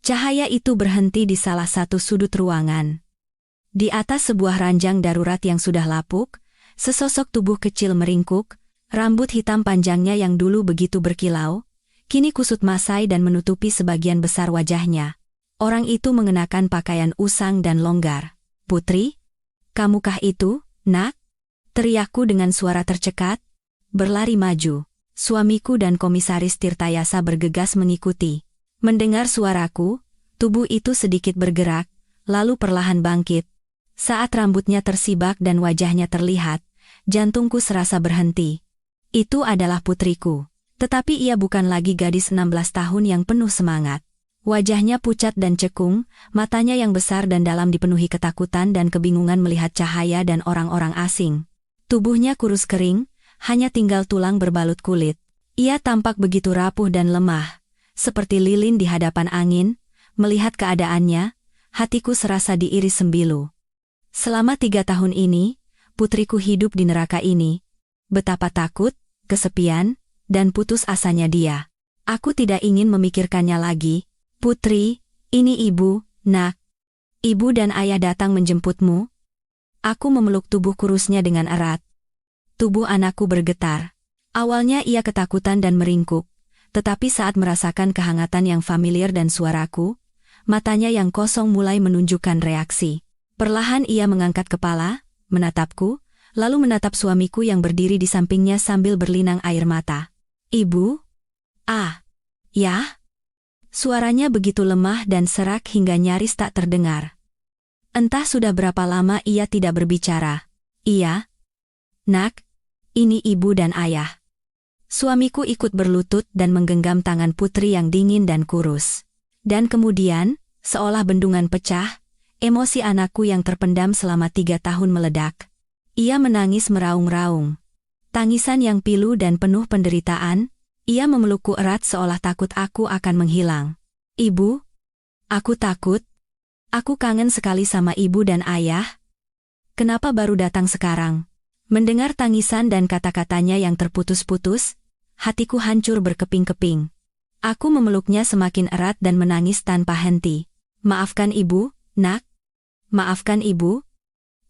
cahaya itu berhenti di salah satu sudut ruangan. Di atas sebuah ranjang darurat yang sudah lapuk, sesosok tubuh kecil meringkuk, rambut hitam panjangnya yang dulu begitu berkilau, kini kusut masai dan menutupi sebagian besar wajahnya. Orang itu mengenakan pakaian usang dan longgar. Putri, kamukah itu, nak? Teriakku dengan suara tercekat, berlari maju. Suamiku dan Komisaris Tirtayasa bergegas mengikuti. Mendengar suaraku, tubuh itu sedikit bergerak, lalu perlahan bangkit. Saat rambutnya tersibak dan wajahnya terlihat, jantungku serasa berhenti. Itu adalah putriku. Tetapi ia bukan lagi gadis 16 tahun yang penuh semangat. Wajahnya pucat dan cekung, matanya yang besar dan dalam dipenuhi ketakutan dan kebingungan melihat cahaya dan orang-orang asing. Tubuhnya kurus kering, hanya tinggal tulang berbalut kulit. Ia tampak begitu rapuh dan lemah, seperti lilin di hadapan angin. Melihat keadaannya, hatiku serasa diiris sembilu. Selama 3 tahun ini, putriku hidup di neraka ini. Betapa takut, kesepian, dan putus asanya dia. Aku tidak ingin memikirkannya lagi. Putri, ini ibu, nak. Ibu dan ayah datang menjemputmu. Aku memeluk tubuh kurusnya dengan erat. Tubuh anakku bergetar. Awalnya ia ketakutan dan meringkuk, tetapi saat merasakan kehangatan yang familiar dan suaraku, matanya yang kosong mulai menunjukkan reaksi. Perlahan ia mengangkat kepala, menatapku, lalu menatap suamiku yang berdiri di sampingnya sambil berlinang air mata. Ibu? Ya? Suaranya begitu lemah dan serak hingga nyaris tak terdengar. Entah sudah berapa lama ia tidak berbicara. Iya? Nak, ini ibu dan ayah. Suamiku ikut berlutut dan menggenggam tangan putri yang dingin dan kurus. Dan kemudian, seolah bendungan pecah, emosi anakku yang terpendam selama 3 tahun meledak. Ia menangis meraung-raung. Tangisan yang pilu dan penuh penderitaan. Ia memelukku erat seolah takut aku akan menghilang. Ibu, aku takut. Aku kangen sekali sama ibu dan ayah. Kenapa baru datang sekarang? Mendengar tangisan dan kata-katanya yang terputus-putus, hatiku hancur berkeping-keping. Aku memeluknya semakin erat dan menangis tanpa henti. Maafkan ibu, nak. Maafkan ibu.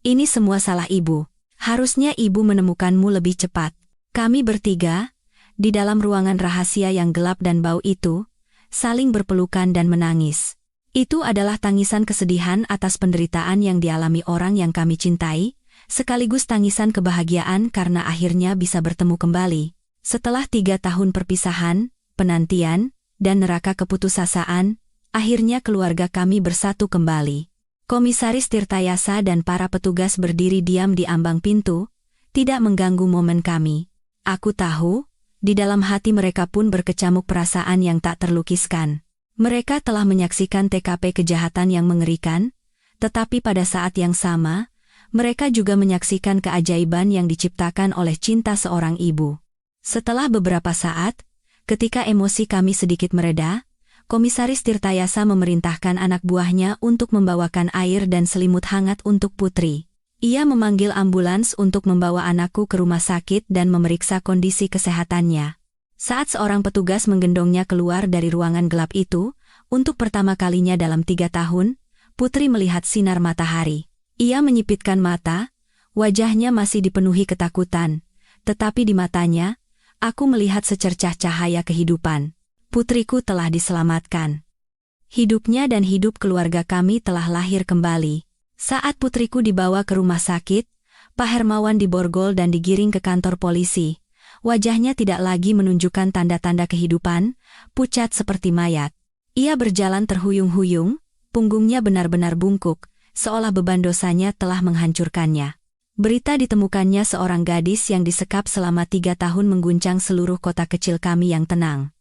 Ini semua salah ibu. Harusnya ibu menemukanmu lebih cepat. Kami bertiga, di dalam ruangan rahasia yang gelap dan bau itu, saling berpelukan dan menangis. Itu adalah tangisan kesedihan atas penderitaan yang dialami orang yang kami cintai, sekaligus tangisan kebahagiaan karena akhirnya bisa bertemu kembali. Setelah 3 tahun perpisahan, penantian, dan neraka keputusasaan, akhirnya keluarga kami bersatu kembali. Komisaris Tirtayasa dan para petugas berdiri diam di ambang pintu, tidak mengganggu momen kami. Aku tahu, di dalam hati mereka pun berkecamuk perasaan yang tak terlukiskan. Mereka telah menyaksikan TKP kejahatan yang mengerikan, tetapi pada saat yang sama, mereka juga menyaksikan keajaiban yang diciptakan oleh cinta seorang ibu. Setelah beberapa saat, ketika emosi kami sedikit mereda, Komisaris Tirtayasa memerintahkan anak buahnya untuk membawakan air dan selimut hangat untuk putri. Ia memanggil ambulans untuk membawa anakku ke rumah sakit dan memeriksa kondisi kesehatannya. Saat seorang petugas menggendongnya keluar dari ruangan gelap itu, untuk pertama kalinya dalam 3 tahun, putri melihat sinar matahari. Ia menyipitkan mata, wajahnya masih dipenuhi ketakutan, tetapi di matanya, aku melihat secercah cahaya kehidupan. Putriku telah diselamatkan. Hidupnya dan hidup keluarga kami telah lahir kembali. Saat putriku dibawa ke rumah sakit, Pak Hermawan diborgol dan digiring ke kantor polisi. Wajahnya tidak lagi menunjukkan tanda-tanda kehidupan, pucat seperti mayat. Ia berjalan terhuyung-huyung, punggungnya benar-benar bungkuk, seolah beban dosanya telah menghancurkannya. Berita ditemukannya seorang gadis yang disekap selama 3 tahun mengguncang seluruh kota kecil kami yang tenang.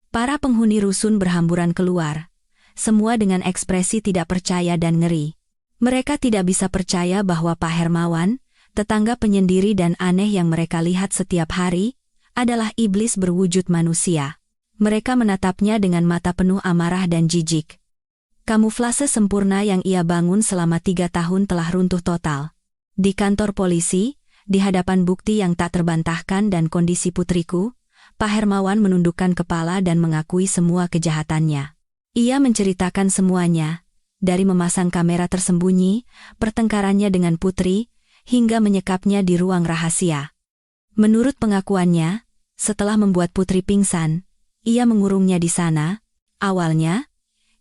Para penghuni rusun berhamburan keluar, semua dengan ekspresi tidak percaya dan ngeri. Mereka tidak bisa percaya bahwa Pak Hermawan, tetangga penyendiri dan aneh yang mereka lihat setiap hari, adalah iblis berwujud manusia. Mereka menatapnya dengan mata penuh amarah dan jijik. Kamuflase sempurna yang ia bangun selama 3 tahun telah runtuh total. Di kantor polisi, di hadapan bukti yang tak terbantahkan dan kondisi putriku, Pak Hermawan menundukkan kepala dan mengakui semua kejahatannya. Ia menceritakan semuanya, dari memasang kamera tersembunyi, pertengkarannya dengan putri, hingga menyekapnya di ruang rahasia. Menurut pengakuannya, setelah membuat putri pingsan, ia mengurungnya di sana. Awalnya,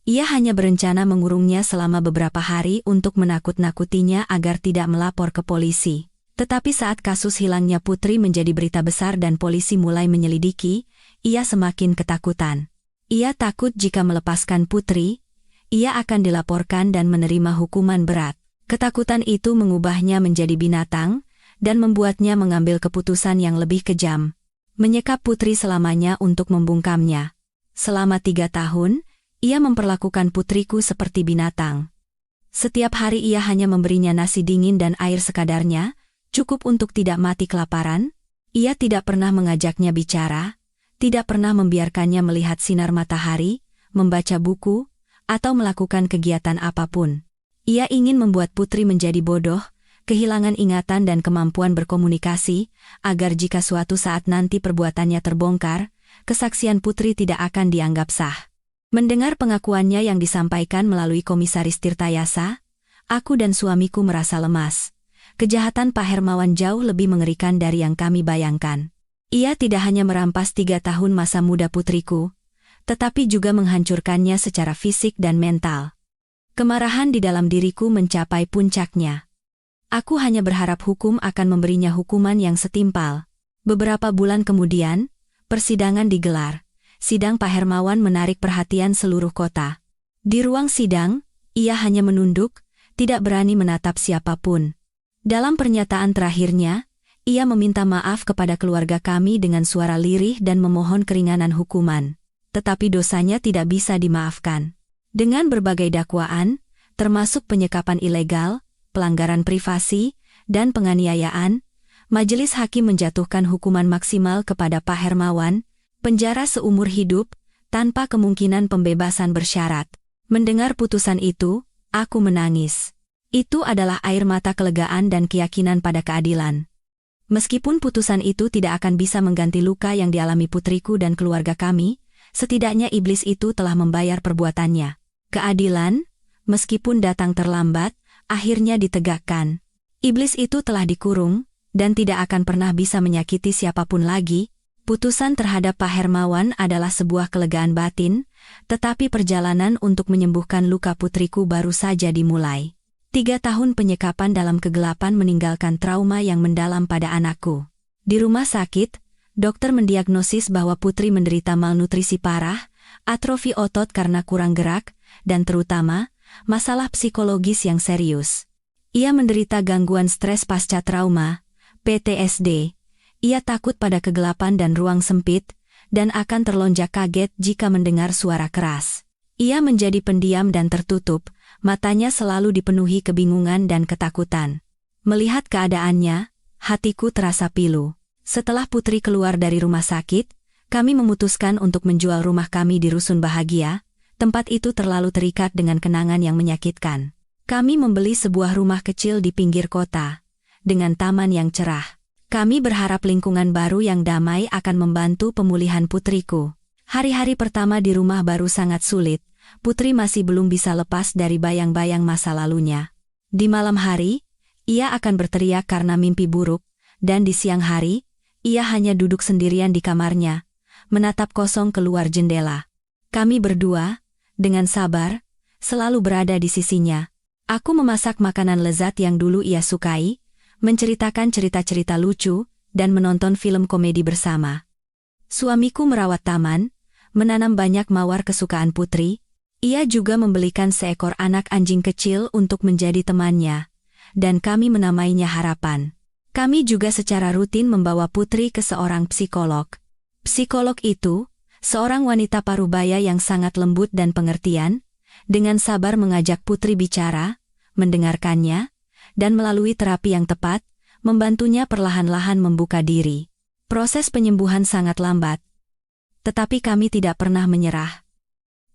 ia hanya berencana mengurungnya selama beberapa hari untuk menakut-nakutinya agar tidak melapor ke polisi. Tetapi saat kasus hilangnya Putri menjadi berita besar dan polisi mulai menyelidiki, ia semakin ketakutan. Ia takut jika melepaskan Putri, ia akan dilaporkan dan menerima hukuman berat. Ketakutan itu mengubahnya menjadi binatang, dan membuatnya mengambil keputusan yang lebih kejam. Menyekap Putri selamanya untuk membungkamnya. Selama 3 tahun, ia memperlakukan putriku seperti binatang. Setiap hari ia hanya memberinya nasi dingin dan air sekadarnya, cukup untuk tidak mati kelaparan. Ia tidak pernah mengajaknya bicara, tidak pernah membiarkannya melihat sinar matahari, membaca buku, atau melakukan kegiatan apapun. Ia ingin membuat Putri menjadi bodoh, kehilangan ingatan dan kemampuan berkomunikasi, agar jika suatu saat nanti perbuatannya terbongkar, kesaksian Putri tidak akan dianggap sah. Mendengar pengakuannya yang disampaikan melalui Komisaris Tirtayasa, aku dan suamiku merasa lemas. Kejahatan Pak Hermawan jauh lebih mengerikan dari yang kami bayangkan. Ia tidak hanya merampas 3 tahun masa muda putriku, tetapi juga menghancurkannya secara fisik dan mental. Kemarahan di dalam diriku mencapai puncaknya. Aku hanya berharap hukum akan memberinya hukuman yang setimpal. Beberapa bulan kemudian, persidangan digelar. Sidang Pak Hermawan menarik perhatian seluruh kota. Di ruang sidang, ia hanya menunduk, tidak berani menatap siapapun. Dalam pernyataan terakhirnya, ia meminta maaf kepada keluarga kami dengan suara lirih dan memohon keringanan hukuman. Tetapi dosanya tidak bisa dimaafkan. Dengan berbagai dakwaan, termasuk penyekapan ilegal, pelanggaran privasi, dan penganiayaan, majelis hakim menjatuhkan hukuman maksimal kepada Pak Hermawan, penjara seumur hidup, tanpa kemungkinan pembebasan bersyarat. Mendengar putusan itu, aku menangis. Itu adalah air mata kelegaan dan keyakinan pada keadilan. Meskipun putusan itu tidak akan bisa mengganti luka yang dialami putriku dan keluarga kami, setidaknya iblis itu telah membayar perbuatannya. Keadilan, meskipun datang terlambat, akhirnya ditegakkan. Iblis itu telah dikurung, dan tidak akan pernah bisa menyakiti siapapun lagi. Putusan terhadap Pak Hermawan adalah sebuah kelegaan batin, tetapi perjalanan untuk menyembuhkan luka putriku baru saja dimulai. 3 tahun penyekapan dalam kegelapan meninggalkan trauma yang mendalam pada anakku. Di rumah sakit, dokter mendiagnosis bahwa Putri menderita malnutrisi parah, atrofi otot karena kurang gerak, dan terutama, masalah psikologis yang serius. Ia menderita gangguan stres pasca trauma, PTSD. Ia takut pada kegelapan dan ruang sempit, dan akan terlonjak kaget jika mendengar suara keras. Ia menjadi pendiam dan tertutup, matanya selalu dipenuhi kebingungan dan ketakutan. Melihat keadaannya, hatiku terasa pilu. Setelah Putri keluar dari rumah sakit, kami memutuskan untuk menjual rumah kami di Rusun Bahagia. Tempat itu terlalu terikat dengan kenangan yang menyakitkan. Kami membeli sebuah rumah kecil di pinggir kota, dengan taman yang cerah. Kami berharap lingkungan baru yang damai akan membantu pemulihan putriku. Hari-hari pertama di rumah baru sangat sulit. Putri masih belum bisa lepas dari bayang-bayang masa lalunya. Di malam hari, ia akan berteriak karena mimpi buruk, dan di siang hari, ia hanya duduk sendirian di kamarnya, menatap kosong keluar jendela. Kami berdua, dengan sabar, selalu berada di sisinya. Aku memasak makanan lezat yang dulu ia sukai, menceritakan cerita-cerita lucu, dan menonton film komedi bersama. Suamiku merawat taman, menanam banyak mawar kesukaan Putri. Ia juga membelikan seekor anak anjing kecil untuk menjadi temannya, dan kami menamainya Harapan. Kami juga secara rutin membawa Putri ke seorang psikolog. Psikolog itu, seorang wanita parubaya yang sangat lembut dan pengertian, dengan sabar mengajak Putri bicara, mendengarkannya, dan melalui terapi yang tepat, membantunya perlahan-lahan membuka diri. Proses penyembuhan sangat lambat, tetapi kami tidak pernah menyerah.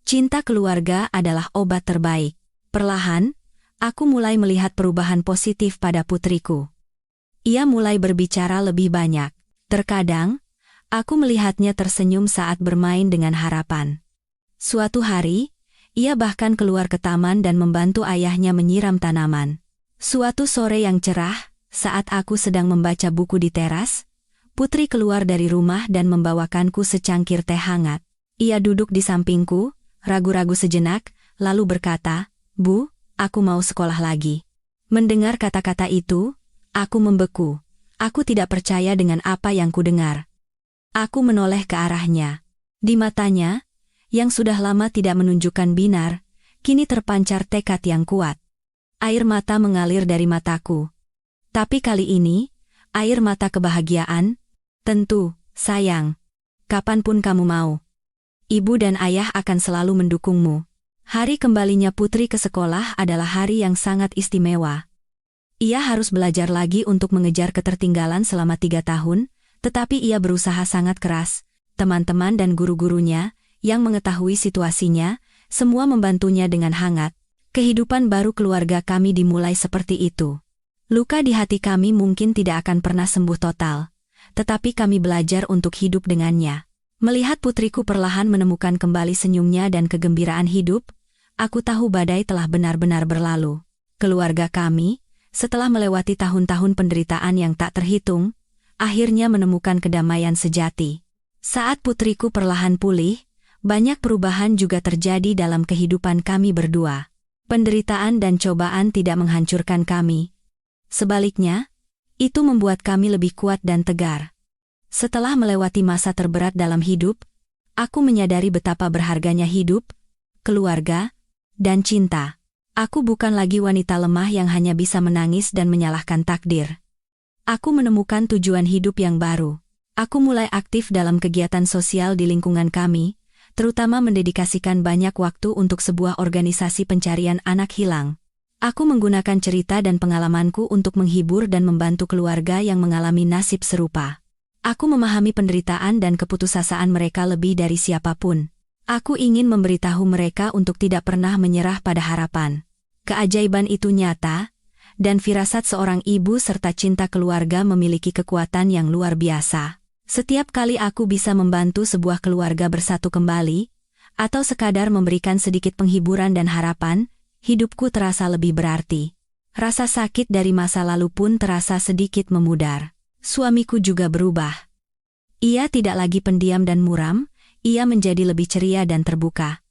Cinta keluarga adalah obat terbaik. Perlahan, aku mulai melihat perubahan positif pada putriku. Ia mulai berbicara lebih banyak. Terkadang, aku melihatnya tersenyum saat bermain dengan Harapan. Suatu hari, ia bahkan keluar ke taman dan membantu ayahnya menyiram tanaman. Suatu sore yang cerah, saat aku sedang membaca buku di teras, Putri keluar dari rumah dan membawakanku secangkir teh hangat. Ia duduk di sampingku, ragu-ragu sejenak, lalu berkata, "Bu, aku mau sekolah lagi." Mendengar kata-kata itu, Aku membeku. Aku tidak percaya dengan apa yang kudengar. Aku menoleh ke arahnya. Di matanya, yang sudah lama tidak menunjukkan binar, kini terpancar tekad yang kuat. Air mata mengalir dari mataku. Tapi kali ini, air mata kebahagiaan. Tentu, sayang. Kapanpun kamu mau. Ibu dan ayah akan selalu mendukungmu. Hari kembalinya Putri ke sekolah adalah hari yang sangat istimewa. Ia harus belajar lagi untuk mengejar ketertinggalan selama 3 tahun, tetapi ia berusaha sangat keras. Teman-teman dan guru-gurunya, yang mengetahui situasinya, semua membantunya dengan hangat. Kehidupan baru keluarga kami dimulai seperti itu. Luka di hati kami mungkin tidak akan pernah sembuh total, tetapi kami belajar untuk hidup dengannya. Melihat putriku perlahan menemukan kembali senyumnya dan kegembiraan hidup, aku tahu badai telah benar-benar berlalu. Keluarga kami, setelah melewati tahun-tahun penderitaan yang tak terhitung, akhirnya menemukan kedamaian sejati. Saat putriku perlahan pulih, banyak perubahan juga terjadi dalam kehidupan kami berdua. Penderitaan dan cobaan tidak menghancurkan kami. Sebaliknya, itu membuat kami lebih kuat dan tegar. Setelah melewati masa terberat dalam hidup, aku menyadari betapa berharganya hidup, keluarga, dan cinta. Aku bukan lagi wanita lemah yang hanya bisa menangis dan menyalahkan takdir. Aku menemukan tujuan hidup yang baru. Aku mulai aktif dalam kegiatan sosial di lingkungan kami, terutama mendedikasikan banyak waktu untuk sebuah organisasi pencarian anak hilang. Aku menggunakan cerita dan pengalamanku untuk menghibur dan membantu keluarga yang mengalami nasib serupa. Aku memahami penderitaan dan keputusasaan mereka lebih dari siapapun. Aku ingin memberitahu mereka untuk tidak pernah menyerah pada harapan. Keajaiban itu nyata, dan firasat seorang ibu serta cinta keluarga memiliki kekuatan yang luar biasa. Setiap kali aku bisa membantu sebuah keluarga bersatu kembali, atau sekadar memberikan sedikit penghiburan dan harapan, hidupku terasa lebih berarti. Rasa sakit dari masa lalu pun terasa sedikit memudar. Suamiku juga berubah. Ia tidak lagi pendiam dan muram, ia menjadi lebih ceria dan terbuka.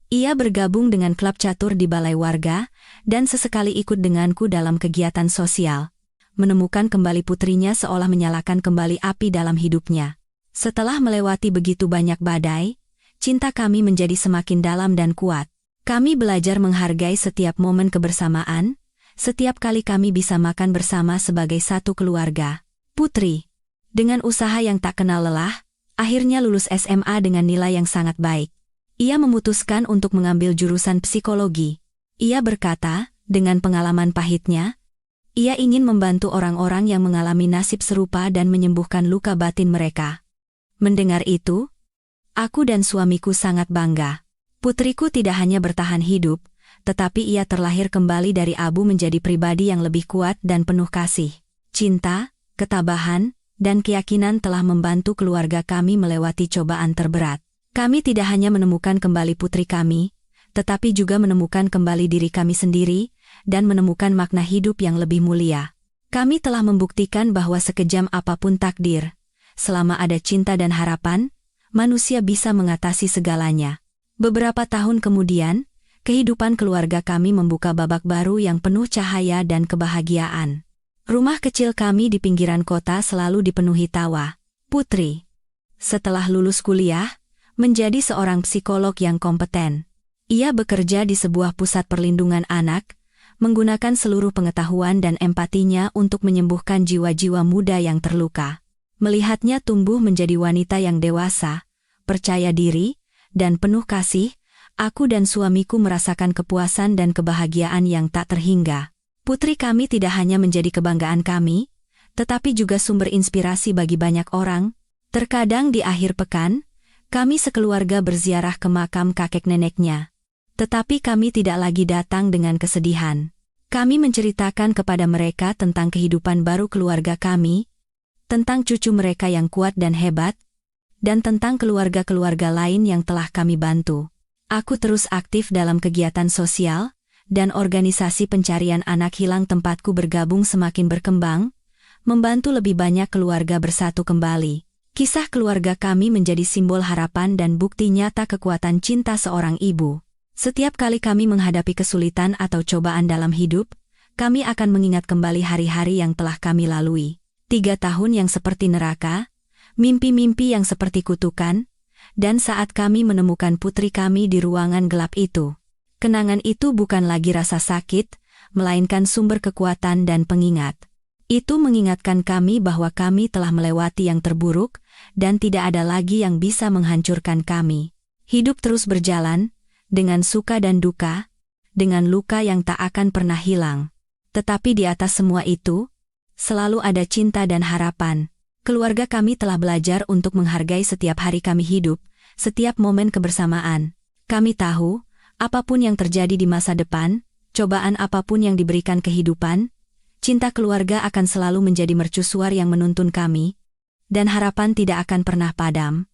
Ia bergabung dengan klub catur di balai warga, dan sesekali ikut denganku dalam kegiatan sosial. Menemukan kembali putrinya seolah menyalakan kembali api dalam hidupnya. Setelah melewati begitu banyak badai, cinta kami menjadi semakin dalam dan kuat. Kami belajar menghargai setiap momen kebersamaan, setiap kali kami bisa makan bersama sebagai satu keluarga. Putri, dengan usaha yang tak kenal lelah, akhirnya lulus SMA dengan nilai yang sangat baik. Ia memutuskan untuk mengambil jurusan psikologi. Ia berkata, dengan pengalaman pahitnya, ia ingin membantu orang-orang yang mengalami nasib serupa dan menyembuhkan luka batin mereka. Mendengar itu, aku dan suamiku sangat bangga. Putriku tidak hanya bertahan hidup, tetapi ia terlahir kembali dari abu menjadi pribadi yang lebih kuat dan penuh kasih. Cinta, ketabahan, dan keyakinan telah membantu keluarga kami melewati cobaan terberat. Kami tidak hanya menemukan kembali putri kami, tetapi juga menemukan kembali diri kami sendiri, dan menemukan makna hidup yang lebih mulia. Kami telah membuktikan bahwa sekejam apapun takdir, selama ada cinta dan harapan, manusia bisa mengatasi segalanya. Beberapa tahun kemudian, kehidupan keluarga kami membuka babak baru yang penuh cahaya dan kebahagiaan. Rumah kecil kami di pinggiran kota selalu dipenuhi tawa. Putri, setelah lulus kuliah, menjadi seorang psikolog yang kompeten. Ia bekerja di sebuah pusat perlindungan anak, menggunakan seluruh pengetahuan dan empatinya untuk menyembuhkan jiwa-jiwa muda yang terluka. Melihatnya tumbuh menjadi wanita yang dewasa, percaya diri, dan penuh kasih, aku dan suamiku merasakan kepuasan dan kebahagiaan yang tak terhingga. Putri kami tidak hanya menjadi kebanggaan kami, tetapi juga sumber inspirasi bagi banyak orang. Terkadang di akhir pekan, kami sekeluarga berziarah ke makam kakek neneknya. Tetapi kami tidak lagi datang dengan kesedihan. Kami menceritakan kepada mereka tentang kehidupan baru keluarga kami, tentang cucu mereka yang kuat dan hebat, dan tentang keluarga-keluarga lain yang telah kami bantu. Aku terus aktif dalam kegiatan sosial, dan organisasi pencarian anak hilang tempatku bergabung semakin berkembang, membantu lebih banyak keluarga bersatu kembali. Kisah keluarga kami menjadi simbol harapan dan bukti nyata kekuatan cinta seorang ibu. Setiap kali kami menghadapi kesulitan atau cobaan dalam hidup, Kami akan mengingat kembali hari-hari yang telah kami lalui. 3 tahun yang seperti neraka, mimpi-mimpi yang seperti kutukan, dan saat kami menemukan putri kami di ruangan gelap itu. Kenangan itu bukan lagi rasa sakit, melainkan sumber kekuatan dan pengingat. Itu mengingatkan kami bahwa kami telah melewati yang terburuk, dan tidak ada lagi yang bisa menghancurkan kami. Hidup terus berjalan, dengan suka dan duka, dengan luka yang tak akan pernah hilang. Tetapi di atas semua itu, selalu ada cinta dan harapan. Keluarga kami telah belajar untuk menghargai setiap hari kami hidup, setiap momen kebersamaan. Kami tahu, apapun yang terjadi di masa depan, cobaan apapun yang diberikan kehidupan, cinta keluarga akan selalu menjadi mercusuar yang menuntun kami, dan harapan tidak akan pernah padam.